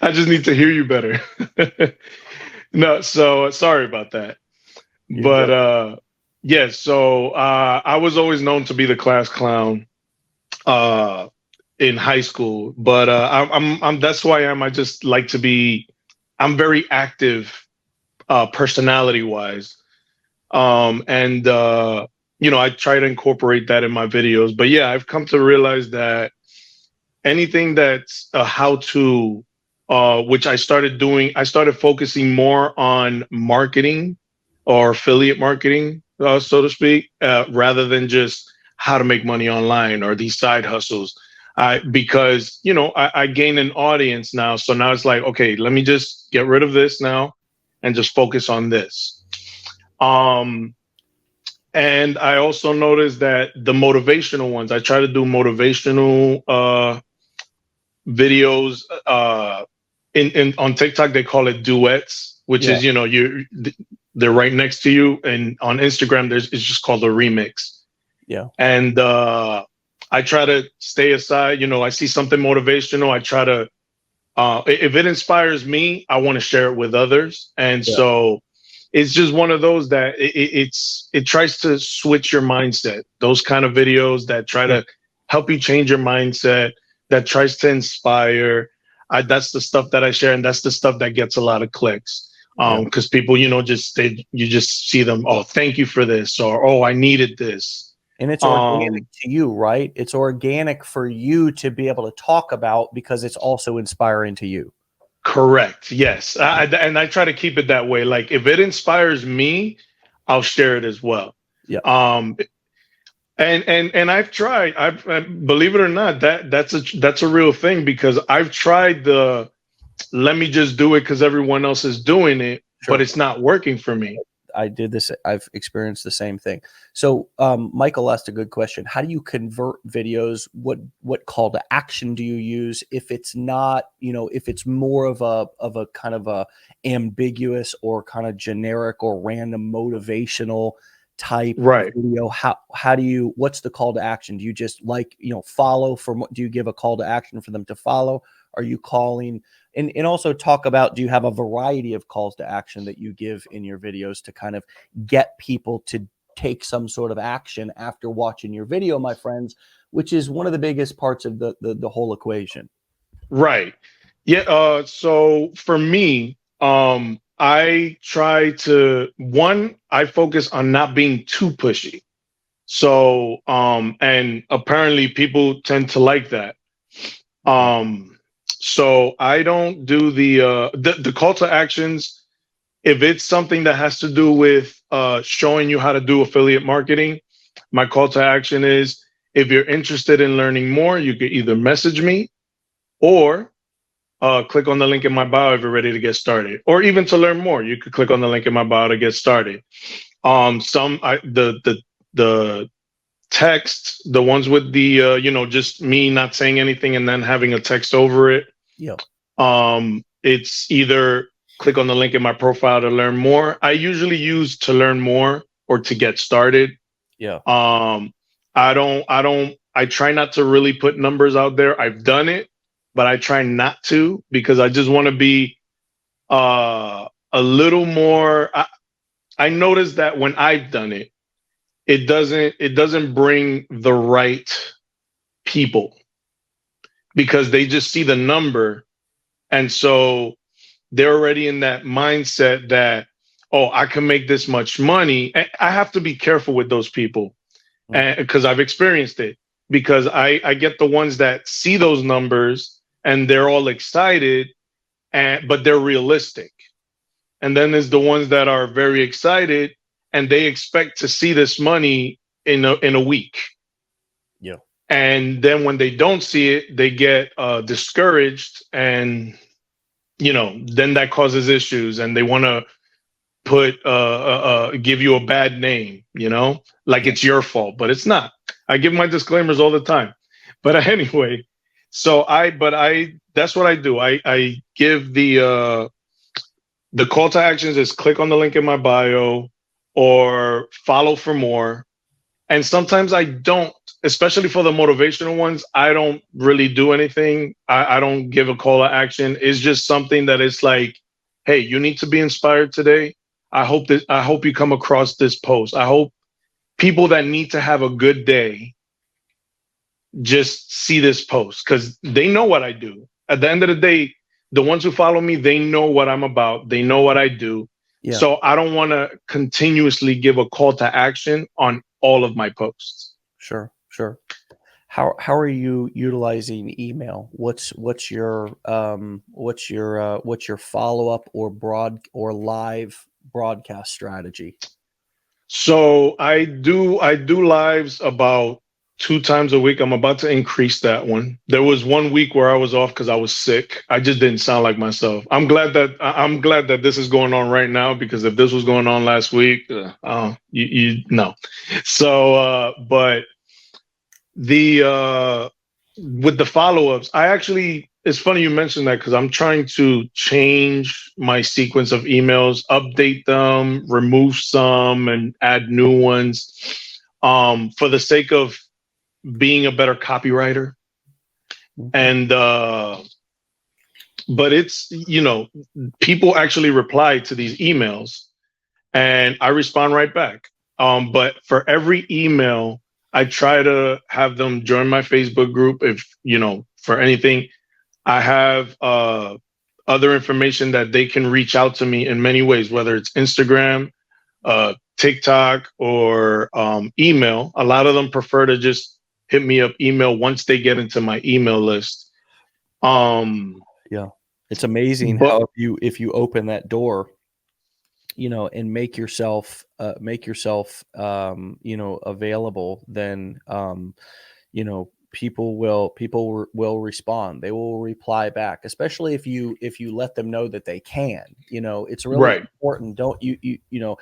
I just need to hear you better. No, so sorry about that. But so I was always known to be the class clown in high school. But I'm that's who I am. I just like to be. I'm very active, personality wise, and I try to incorporate that in my videos. But yeah, I've come to realize that anything that's a how-to, which I started doing, I started focusing more on marketing or affiliate marketing, so to speak, rather than just how to make money online or these side hustles. Because I gain an audience now. So now it's like, okay, let me just get rid of this now and just focus on this. And I also noticed that the motivational ones, I try to do motivational videos. On TikTok, they call it duets, which is, they're right next to you. And on Instagram, it's just called a remix. Yeah. And I try to stay aside. I see something motivational. I try to, if it inspires me, I want to share it with others. And so it's just one of those that it tries to switch your mindset. Those kind of videos that try to help you change your mindset, that tries to inspire. that's the stuff that I share, and that's the stuff that gets a lot of clicks. Because people, you just see them, oh, thank you for this, or oh, I needed this. And it's organic to you, right? It's organic for you to be able to talk about because it's also inspiring to you. Correct. Yes. And I try to keep it that way. Like if it inspires me, I'll share it as well. Yeah. And I've tried. I believe it or not, that's a real thing, because I've tried the let me just do it because everyone else is doing it, but it's not working for me. I did this. I've experienced the same thing. So Michael asked a good question. How do you convert videos? What call to action do you use? If it's not, if it's more of a kind of a ambiguous or kind of generic or random motivational type video, how do you, what's the call to action? Do you just follow do you give a call to action for them to follow? Are you calling? And also talk about, do you have a variety of calls to action that you give in your videos to kind of get people to take some sort of action after watching your video, my friends, which is one of the biggest parts of the whole equation. Right. Yeah. So for me, I try to, I focus on not being too pushy. So, and apparently people tend to like that. So I don't do the call to actions. If it's something that has to do with showing you how to do affiliate marketing, my call to action is, if you're interested in learning more, you could either message me or click on the link in my bio if you're ready to get started. Or even to learn more, you could click on the link in my bio to get started. The text, the ones with the just me not saying anything and then having a text over it. Yeah. It's either click on the link in my profile to learn more. I usually use to learn more or to get started. Yeah. I try not to really put numbers out there. I've done it, but I try not to, because I just want to be a little more. I noticed that when I've done it, it doesn't bring the right people, because they just see the number. And so they're already in that mindset that, oh, I can make this much money. And I have to be careful with those people, because I've experienced it, because I get the ones that see those numbers and they're all excited, but they're realistic. And then there's the ones that are very excited and they expect to see this money in a week. Yeah. And then when they don't see it, they get discouraged, and then that causes issues, and they want to give you a bad name, like it's your fault, but it's not. I give my disclaimers all the time. But anyway, so that's what I do. I give the call to actions is click on the link in my bio or follow for more. And sometimes I don't, especially for the motivational ones, I don't really do anything. I don't give a call to action. It's just something that is like, hey, you need to be inspired today. I hope you come across this post. I hope people that need to have a good day just see this post, because they know what I do. At the end of the day, the ones who follow me, they know what I'm about. They know what I do. Yeah. So I don't want to continuously give a call to action on all of my posts. Sure. How are you utilizing email? What's your follow up or live broadcast strategy? So I do lives about 2 times a week. I'm about to increase that one. There was 1 week where I was off because I was sick. I just didn't sound like myself. I'm glad that this is going on right now, because if this was going on last week, you know. So, but with the follow-ups, it's funny you mentioned that, because I'm trying to change my sequence of emails, update them, remove some, and add new ones, for the sake of being a better copywriter. And but it's, people actually reply to these emails and I respond right back. But for every email, I try to have them join my Facebook group. If, for anything, I have other information that they can reach out to me in many ways, whether it's Instagram, TikTok, or email. A lot of them prefer to just hit me up email once they get into my email list. Yeah. It's amazing But how if you open that door, you know, and make yourself you know, available, then you know, people will respond. They will reply back, especially if you let them know that they can. You know, it's really right, important. Don't you know,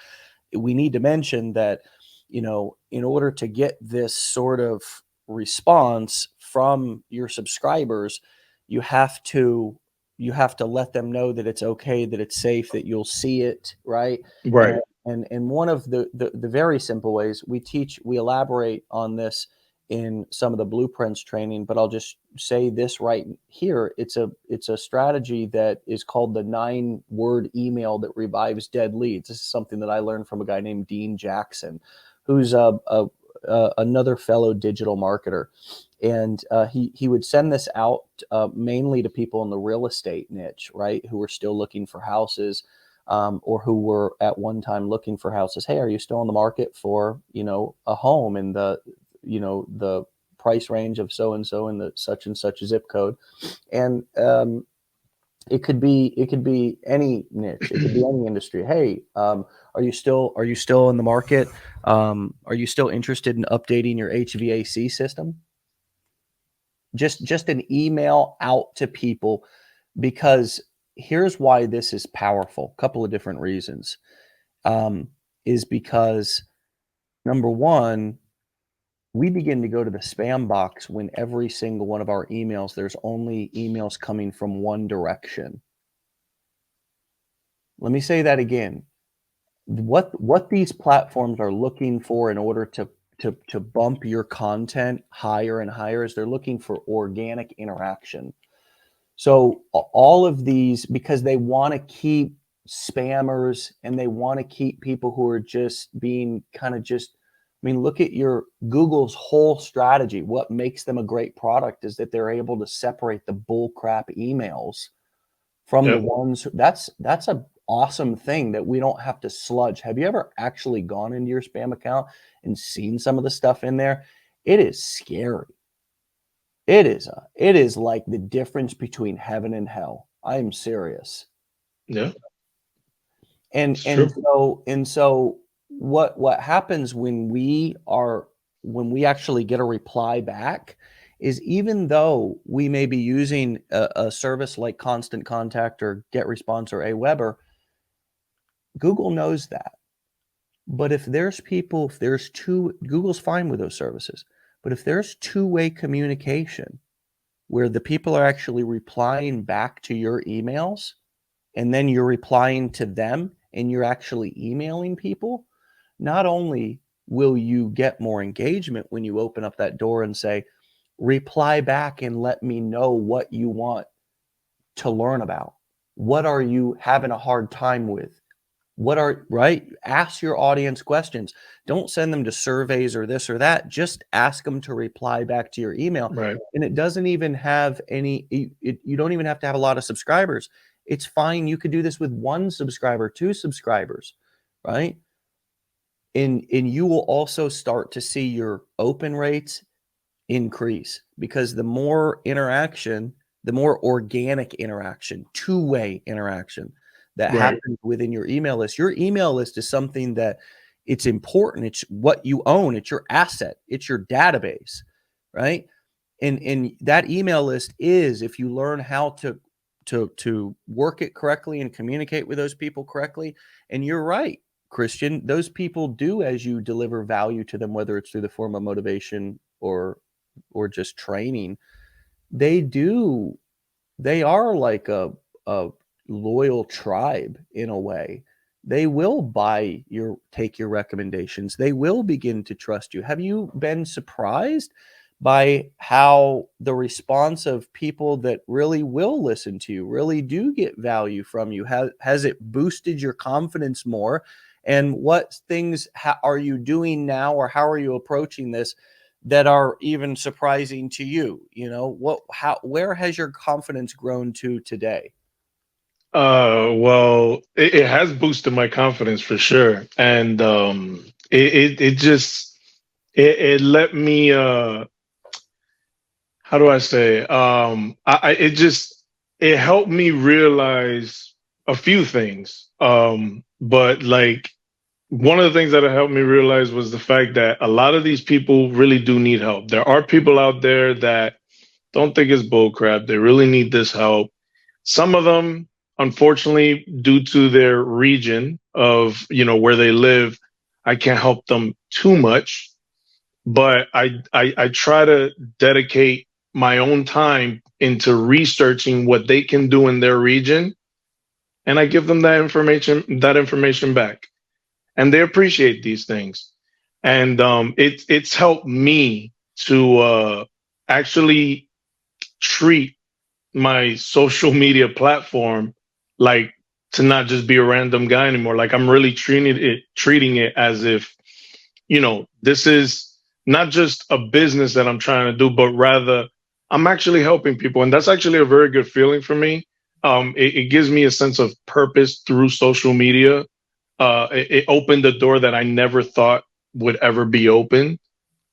we need to mention that, you know, in order to get this sort of response from your subscribers, you have to let them know that it's okay, that it's safe, that you'll see it, right? right, And one of the very simple ways we elaborate on this in some of the blueprints training, but I'll just say this right here. It's a strategy that is called the 9-word email that revives dead leads. This is something that I learned from a guy named Dean Jackson, who's another fellow digital marketer. And he would send this out mainly to people in the real estate niche, right, who were still looking for houses, or who were at one time looking for houses. Hey, are you still in the market for, you know, a home in the, you know, the price range of so and so in the such and such zip code? And it could be any niche. It could be any industry. Hey, are you still in the market? Are you still interested in updating your HVAC system? Just an email out to people, because here's why this is powerful. A couple of different reasons. Is because, number one, we begin to go to the spam box when every single one of our emails, there's only emails coming from one direction. Let me say that again. What these platforms are looking for in order to bump your content higher and higher is they're looking for organic interaction. So all of these, because they want to keep spammers and they want to keep people who are just being kind of just, I mean, look at your Google's whole strategy. What makes them a great product is that they're able to separate the bull crap emails from the yep, ones. That's a awesome thing that we don't have to sludge. Have you ever actually gone into your spam account and seen some of the stuff in there? It is scary. It is like the difference between heaven and hell. I am serious. yeah, And it's and true. so and so what happens when we actually get a reply back is, even though we may be using a service like Constant Contact or Get Response or Aweber, Google knows that. But if there's people, if there's two, Google's fine with those services. But if there's two-way communication where the people are actually replying back to your emails, and then you're replying to them and you're actually emailing people, not only will you get more engagement when you open up that door and say, reply back and let me know what you want to learn about. What are you having a hard time with? Right? Ask your audience questions. Don't send them to surveys or this or that. Just ask them to reply back to your email. Right, And it doesn't even have any, you don't even have to have a lot of subscribers. It's fine. You could do this with 1 subscriber, 2 subscribers, right? And you will also start to see your open rates increase, because the more interaction, the more organic interaction, two-way interaction that right, happens within your email list. Your email list is something that, it's important. It's what you own. It's your asset. It's your database, right? And that email list is, if you learn how to work it correctly and communicate with those people correctly. And you're right, Christian, those people do, as you deliver value to them, whether it's through the form of motivation or just training, they do, they are like a loyal tribe in a way. They will take your recommendations. They will begin to trust you. Have you been surprised by how the response of people that really will listen to you, really do get value from you? Has it boosted your confidence more? And what things are you doing now, or how are you approaching this, that are even surprising to you? You know, where has your confidence grown to today? Well, it has boosted my confidence for sure. And it just it let me how do I say? It just it helped me realize a few things. But like one of the things that it helped me realize was the fact that a lot of these people really do need help. There are people out there that don't think it's bullcrap. They really need this help. Some of them, unfortunately, due to their region of, you know, where they live, I can't help them too much. But I try to dedicate my own time into researching what they can do in their region, and I give them that information back, and they appreciate these things. And it's helped me to actually treat my social media platform like to not just be a random guy anymore. Like I'm really treating it as if, you know, this is not just a business that I'm trying to do, but rather I'm actually helping people. And that's actually a very good feeling for me. It gives me a sense of purpose through social media. It opened the door that I never thought would ever be open.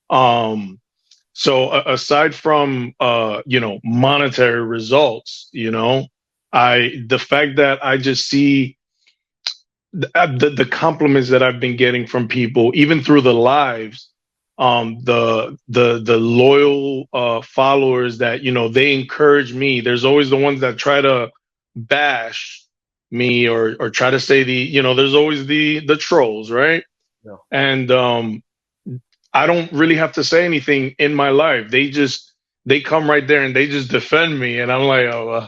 Um, so aside from you know, monetary results, you know, the fact that I just see the compliments that I've been getting from people, even through the lives, the loyal followers that, you know, they encourage me. There's always the ones that try to bash me or try to say you know, there's always the trolls, right? Yeah. And I don't really have to say anything in my life. They come right there and they just defend me, and I'm like, oh,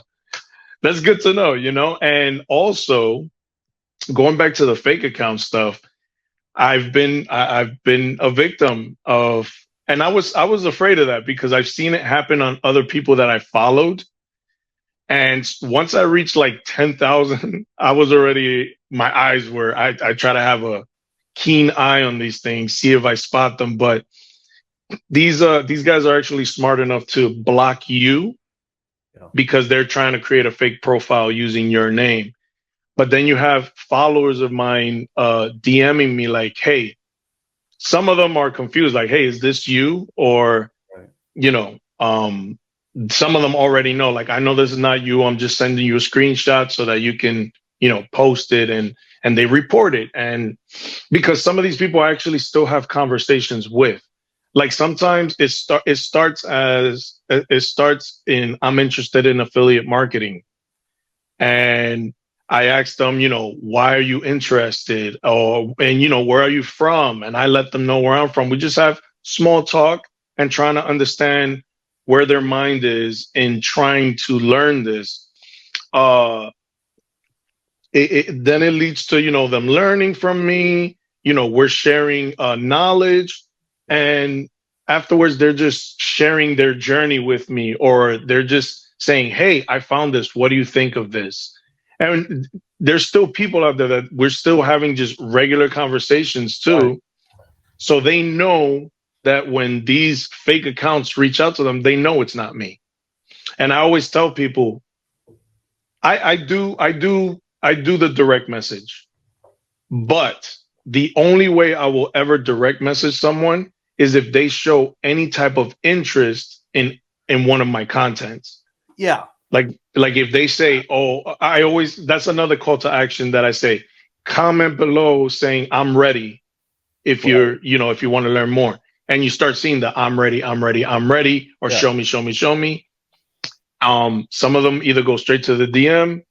that's good to know, you know. And also going back to the fake account stuff, I've been a victim of, and I was afraid of that because I've seen it happen on other people that I followed. And once I reached like 10,000, I was already, my eyes were, I try to have a keen eye on these things, see if I spot them. But these guys are actually smart enough to block you because they're trying to create a fake profile using your name. But then you have followers of mine DMing me like, hey, some of them are confused, like, hey, is this you? Or, Right. you know, some of them already know, like, I know this is not you. I'm just sending you a screenshot so that you can, you know, post it, and they report it. And because some of these people I actually still have conversations with. Like sometimes it starts in, I'm interested in affiliate marketing. And I asked them, you know, why are you interested? And, you know, where are you from? And I let them know where I'm from. We just have small talk and trying to understand where their mind is in trying to learn this. Uh, then it leads to, you know, them learning from me. You know, we're sharing knowledge, and afterwards they're just sharing their journey with me, or they're just saying, hey, I found this, what do you think of this? And there's still people out there that we're still having just regular conversations too. Right. So they know that when these fake accounts reach out to them, they know it's not me. And I always tell people, I do the direct message, but the only way I will ever direct message someone is if they show any type of interest in one of my contents. Yeah. Like if they say, oh, that's another call to action that I say, comment below saying I'm ready if you're, you know, if you want to learn more. And you start seeing the I'm ready, I'm ready, I'm ready, or Yeah. show me, show me, show me. Some of them either go straight to the DM,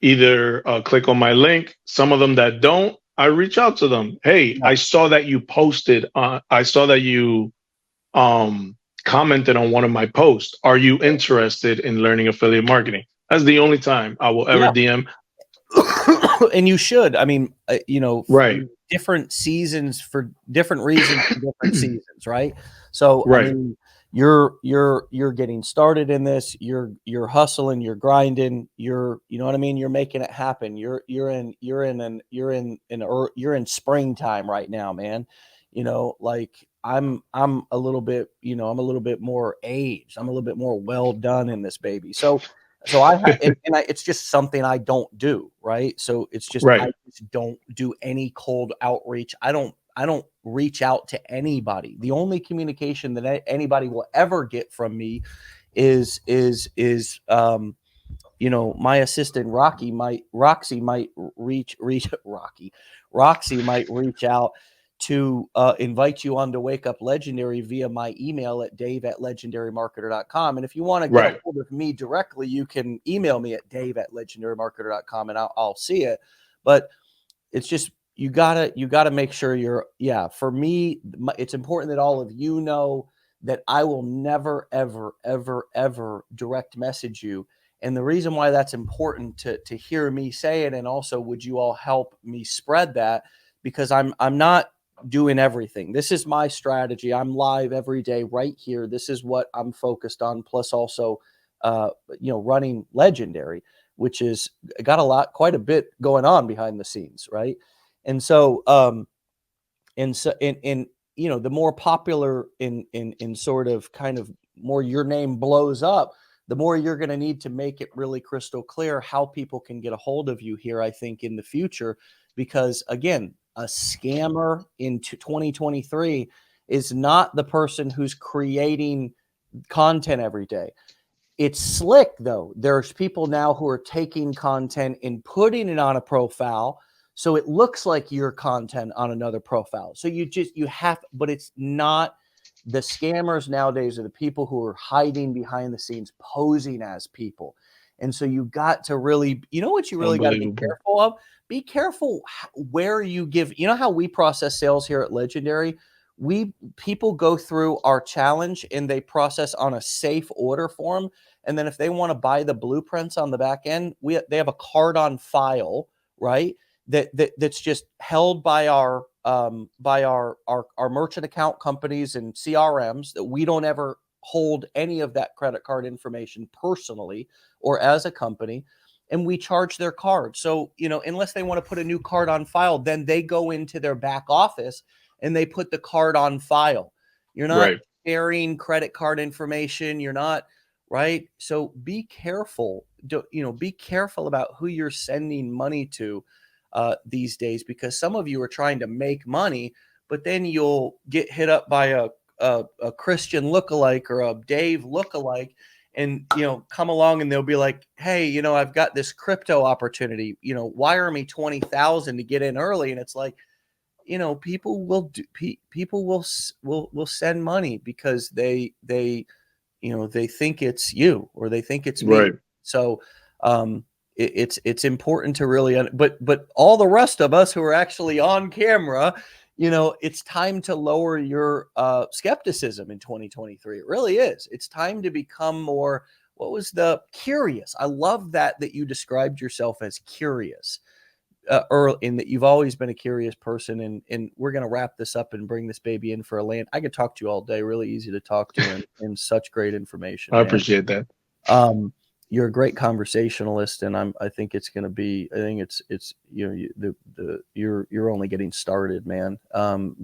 either click on my link. Some of them that don't, I reach out to them. Hey, I saw that you posted. I saw that you commented on one of my posts. Are you interested in learning affiliate marketing? That's the only time I will ever DM. And you should. I mean, you know, Right. different seasons for different reasons, for different seasons, right? So, Right. I mean, you're getting started in this. You're hustling. You're grinding. You know what I mean. You're making it happen. You're in springtime right now, man. You know, like I'm a little bit, I'm a little bit more aged. I'm a little bit more well done in this baby. So it's just something I don't do, right? So it's just Right. I just don't do any cold outreach. I don't reach out to anybody. The only communication that anybody will ever get from me is my assistant Roxy might reach Roxy might reach out to invite you on to Wake Up Legendary via my email at dave@legendarymarketer.com. And if you want to get a Right. hold of me directly, you can email me at dave@legendarymarketer.com and I'll see it. But it's just you gotta make sure for me, it's important that all of you know that I will never ever ever ever direct message you. And the reason why that's important to hear me say it, and also would you all help me spread that, because I'm not doing everything. This is my strategy. I'm live every day right here. This is what I'm focused on, plus also running Legendary, which is got quite a bit going on behind the scenes, right? And so the more popular in sort of kind of more your name blows up, the more you're going to need to make it really crystal clear how people can get a hold of you here, I think, in the future. Because again, a scammer into 2023 is not the person who's creating content every day. It's slick, though. There's people now who are taking content and putting it on a profile, so it looks like your content on another profile. So you have, but it's not. The scammers nowadays are the people who are hiding behind the scenes, posing as people. And so you got to really, what you really got to be Unbelievable. careful of? Be careful where you give, how we process sales here at Legendary. People go through our challenge and they process on a safe order form. And then if they want to buy the blueprints on the back end, they have a card on file, right? That's just held by our merchant account companies and CRMs, that we don't ever hold any of that credit card information personally or as a company, and we charge their card. So, unless they want to put a new card on file, then they go into their back office and they put the card on file. You're not Right. sharing credit card information. You're not, right? So be careful. Be careful about who you're sending money to these days, because some of you are trying to make money, but then you'll get hit up by a Christian lookalike or a Dave lookalike, and come along and they'll be like, hey, I've got this crypto opportunity, wire me 20,000 to get in early. And it's like, people will send money because they think it's you or they think it's me. Right. So it's important to really, but all the rest of us who are actually on camera, it's time to lower your skepticism in 2023. It really is. It's time to become more, what was the curious? I love that you described yourself as curious. Early, in that you've always been a curious person, and we're going to wrap this up and bring this baby in for a land. I could talk to you all day. Really easy to talk to, and such great information, I man. appreciate that. You're a great conversationalist, and I think it's going to be. I think it's you're only getting started, man.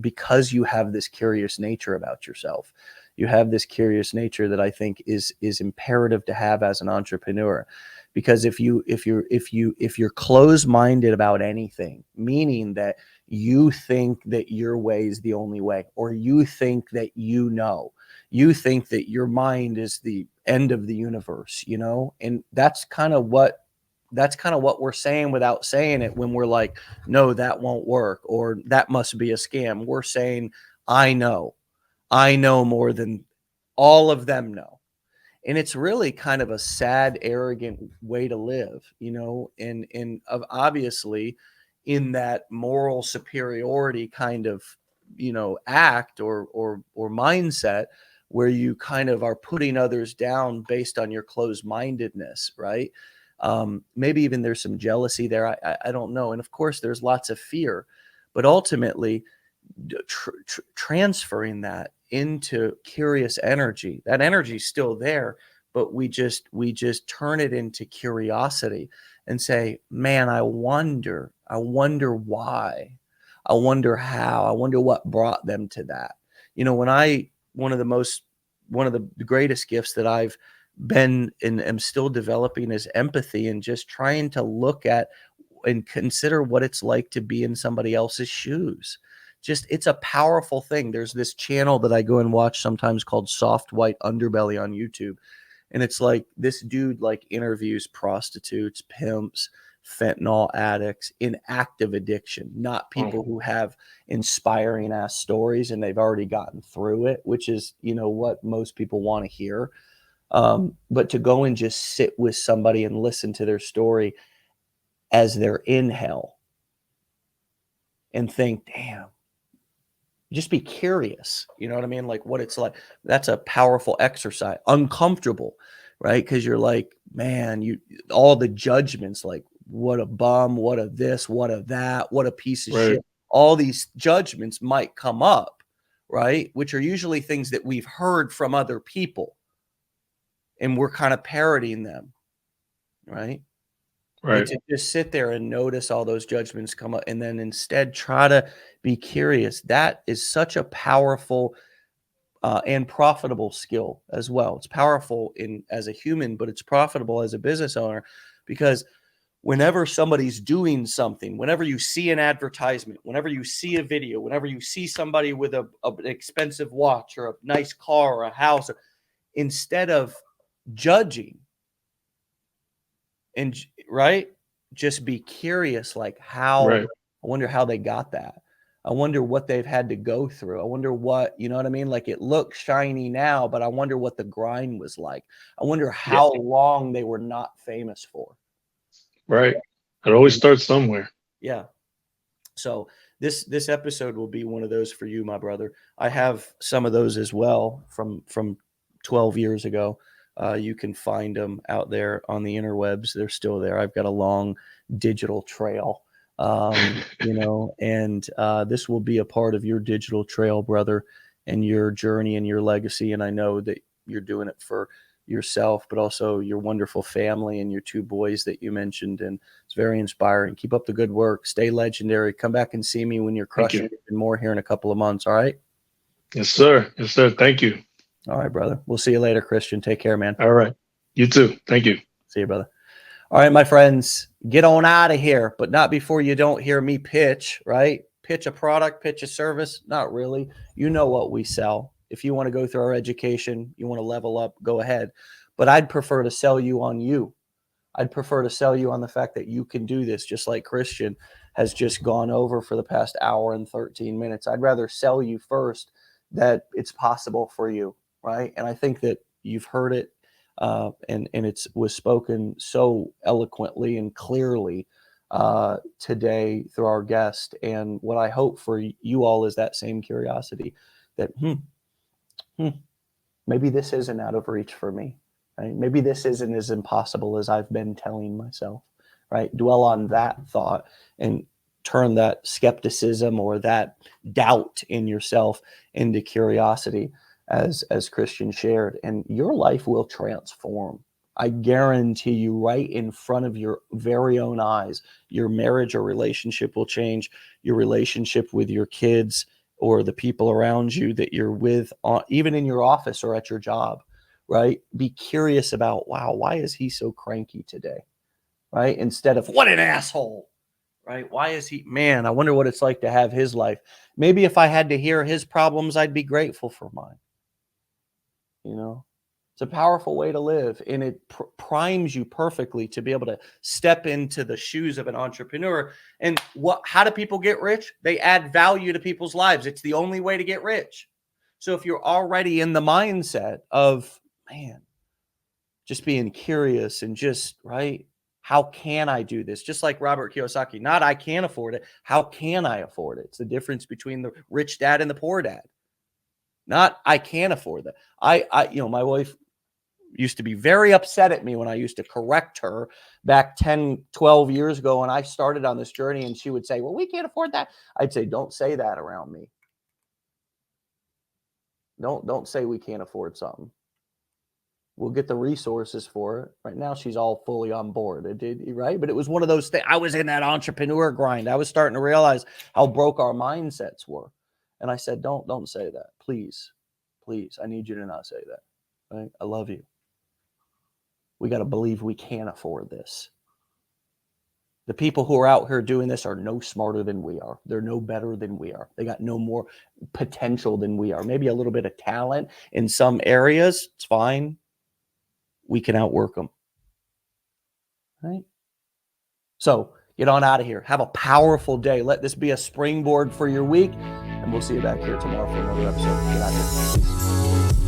Because you have this curious nature about yourself. You have this curious nature that I think is imperative to have as an entrepreneur. Because if you're closed-minded about anything, meaning that you think that your way is the only way, or you think that you think that your mind is the end of the universe, and that's kind of what we're saying without saying it, when we're like, no, that won't work, or that must be a scam. We're saying, I know more than all of them know. And it's really kind of a sad, arrogant way to live, and obviously in that moral superiority kind of, act or mindset, where you kind of are putting others down based on your closed-mindedness, right? Maybe even there's some jealousy there. I don't know. And of course, there's lots of fear, but ultimately, transferring that into curious energy, that energy is still there, but we just turn it into curiosity and say, man, I wonder why, I wonder how, I wonder what brought them to that. you know, one of the greatest gifts that I've been and am still developing is empathy, and just trying to look at and consider what it's like to be in somebody else's shoes. Just, it's a powerful thing. There's this channel that I go and watch sometimes called Soft White Underbelly on YouTube. And it's like this dude like interviews prostitutes, pimps, fentanyl addicts in active addiction, not people who have inspiring ass stories and they've already gotten through it, which is, you know, what most people want to hear. But to go and just sit with somebody and listen to their story as they're in hell and think, damn, just be curious. You know what I mean? Like what it's like. That's a powerful exercise. Uncomfortable, right? Because you're like, man, all the judgments, like what a bum, what a this, what a that, what a piece of shit. All these judgments might come up, right? Which are usually things that we've heard from other people, and we're kind of parroting them, right? But to just sit there and notice all those judgments come up and then instead try to be curious, that is such a powerful and profitable skill as well. It's powerful as a human, but it's profitable as a business owner, because whenever somebody's doing something, whenever you see an advertisement, whenever you see a video, whenever you see somebody with an expensive watch or a nice car or a house, instead of judging, and right, just be curious, like I wonder how they got that. I wonder what they've had to go through. I wonder what, you know what I mean? Like it looks shiny now, but I wonder what the grind was like. I wonder how long they were not famous for. Right. It always starts somewhere. Yeah. So this episode will be one of those for you, my brother. I have some of those as well from 12 years ago. You can find them out there on the interwebs. They're still there. I've got a long digital trail, you know, and this will be a part of your digital trail, brother, and your journey and your legacy. And I know that you're doing it for yourself, but also your wonderful family and your two boys that you mentioned. And it's very inspiring. Keep up the good work. Stay legendary. Come back and see me when you're crushing it and more here in a couple of months. All right. Yes, sir. Yes, sir. Thank you. All right, brother. We'll see you later, Christian. Take care, man. All right. You too. Thank you. See you, brother. All right, my friends, get on out of here, but not before you don't hear me pitch, right? Pitch a product, pitch a service. Not really. You know what we sell. If you want to go through our education, you want to level up, go ahead. But I'd prefer to sell you on you. I'd prefer to sell you on the fact that you can do this, just like Christian has just gone over for the past hour and 13 minutes. I'd rather sell you first that it's possible for you. Right. And I think that you've heard it and it was spoken so eloquently and clearly today through our guest. And what I hope for you all is that same curiosity that, maybe this isn't out of reach for me. Right? Maybe this isn't as impossible as I've been telling myself. Right. Dwell on that thought and turn that skepticism or that doubt in yourself into curiosity. As Christian shared, and your life will transform. I guarantee you, right in front of your very own eyes, your marriage or relationship will change. Your relationship with your kids or the people around you that you're with, even in your office or at your job, right? Be curious about, wow, why is he so cranky today? Right? Instead of, what an asshole. Right? Why is he, man, I wonder what it's like to have his life. Maybe if I had to hear his problems, I'd be grateful for mine. You know, it's a powerful way to live, and it primes you perfectly to be able to step into the shoes of an entrepreneur. And how do people get rich? They add value to people's lives. It's the only way to get rich. So if you're already in the mindset of, man, just being curious and just, right, how can I do this? Just like Robert Kiyosaki, not I can't afford it. How can I afford it? It's the difference between the rich dad and the poor dad. Not I can't afford that. My wife used to be very upset at me when I used to correct her back 10, 12 years ago. And I started on this journey and she would say, well, we can't afford that. I'd say, don't say that around me. Don't say we can't afford something. We'll get the resources for it. Right now, she's all fully on board. It did, right? But it was one of those things. I was in that entrepreneur grind. I was starting to realize how broke our mindsets were. And I said, don't say that. Please, please. I need you to not say that. Right? I love you. We got to believe we can afford this. The people who are out here doing this are no smarter than we are. They're no better than we are. They got no more potential than we are. Maybe a little bit of talent in some areas. It's fine. We can outwork them. Right? So get on out of here. Have a powerful day. Let this be a springboard for your week. And we'll see you back here tomorrow for another episode. Get out here. Peace.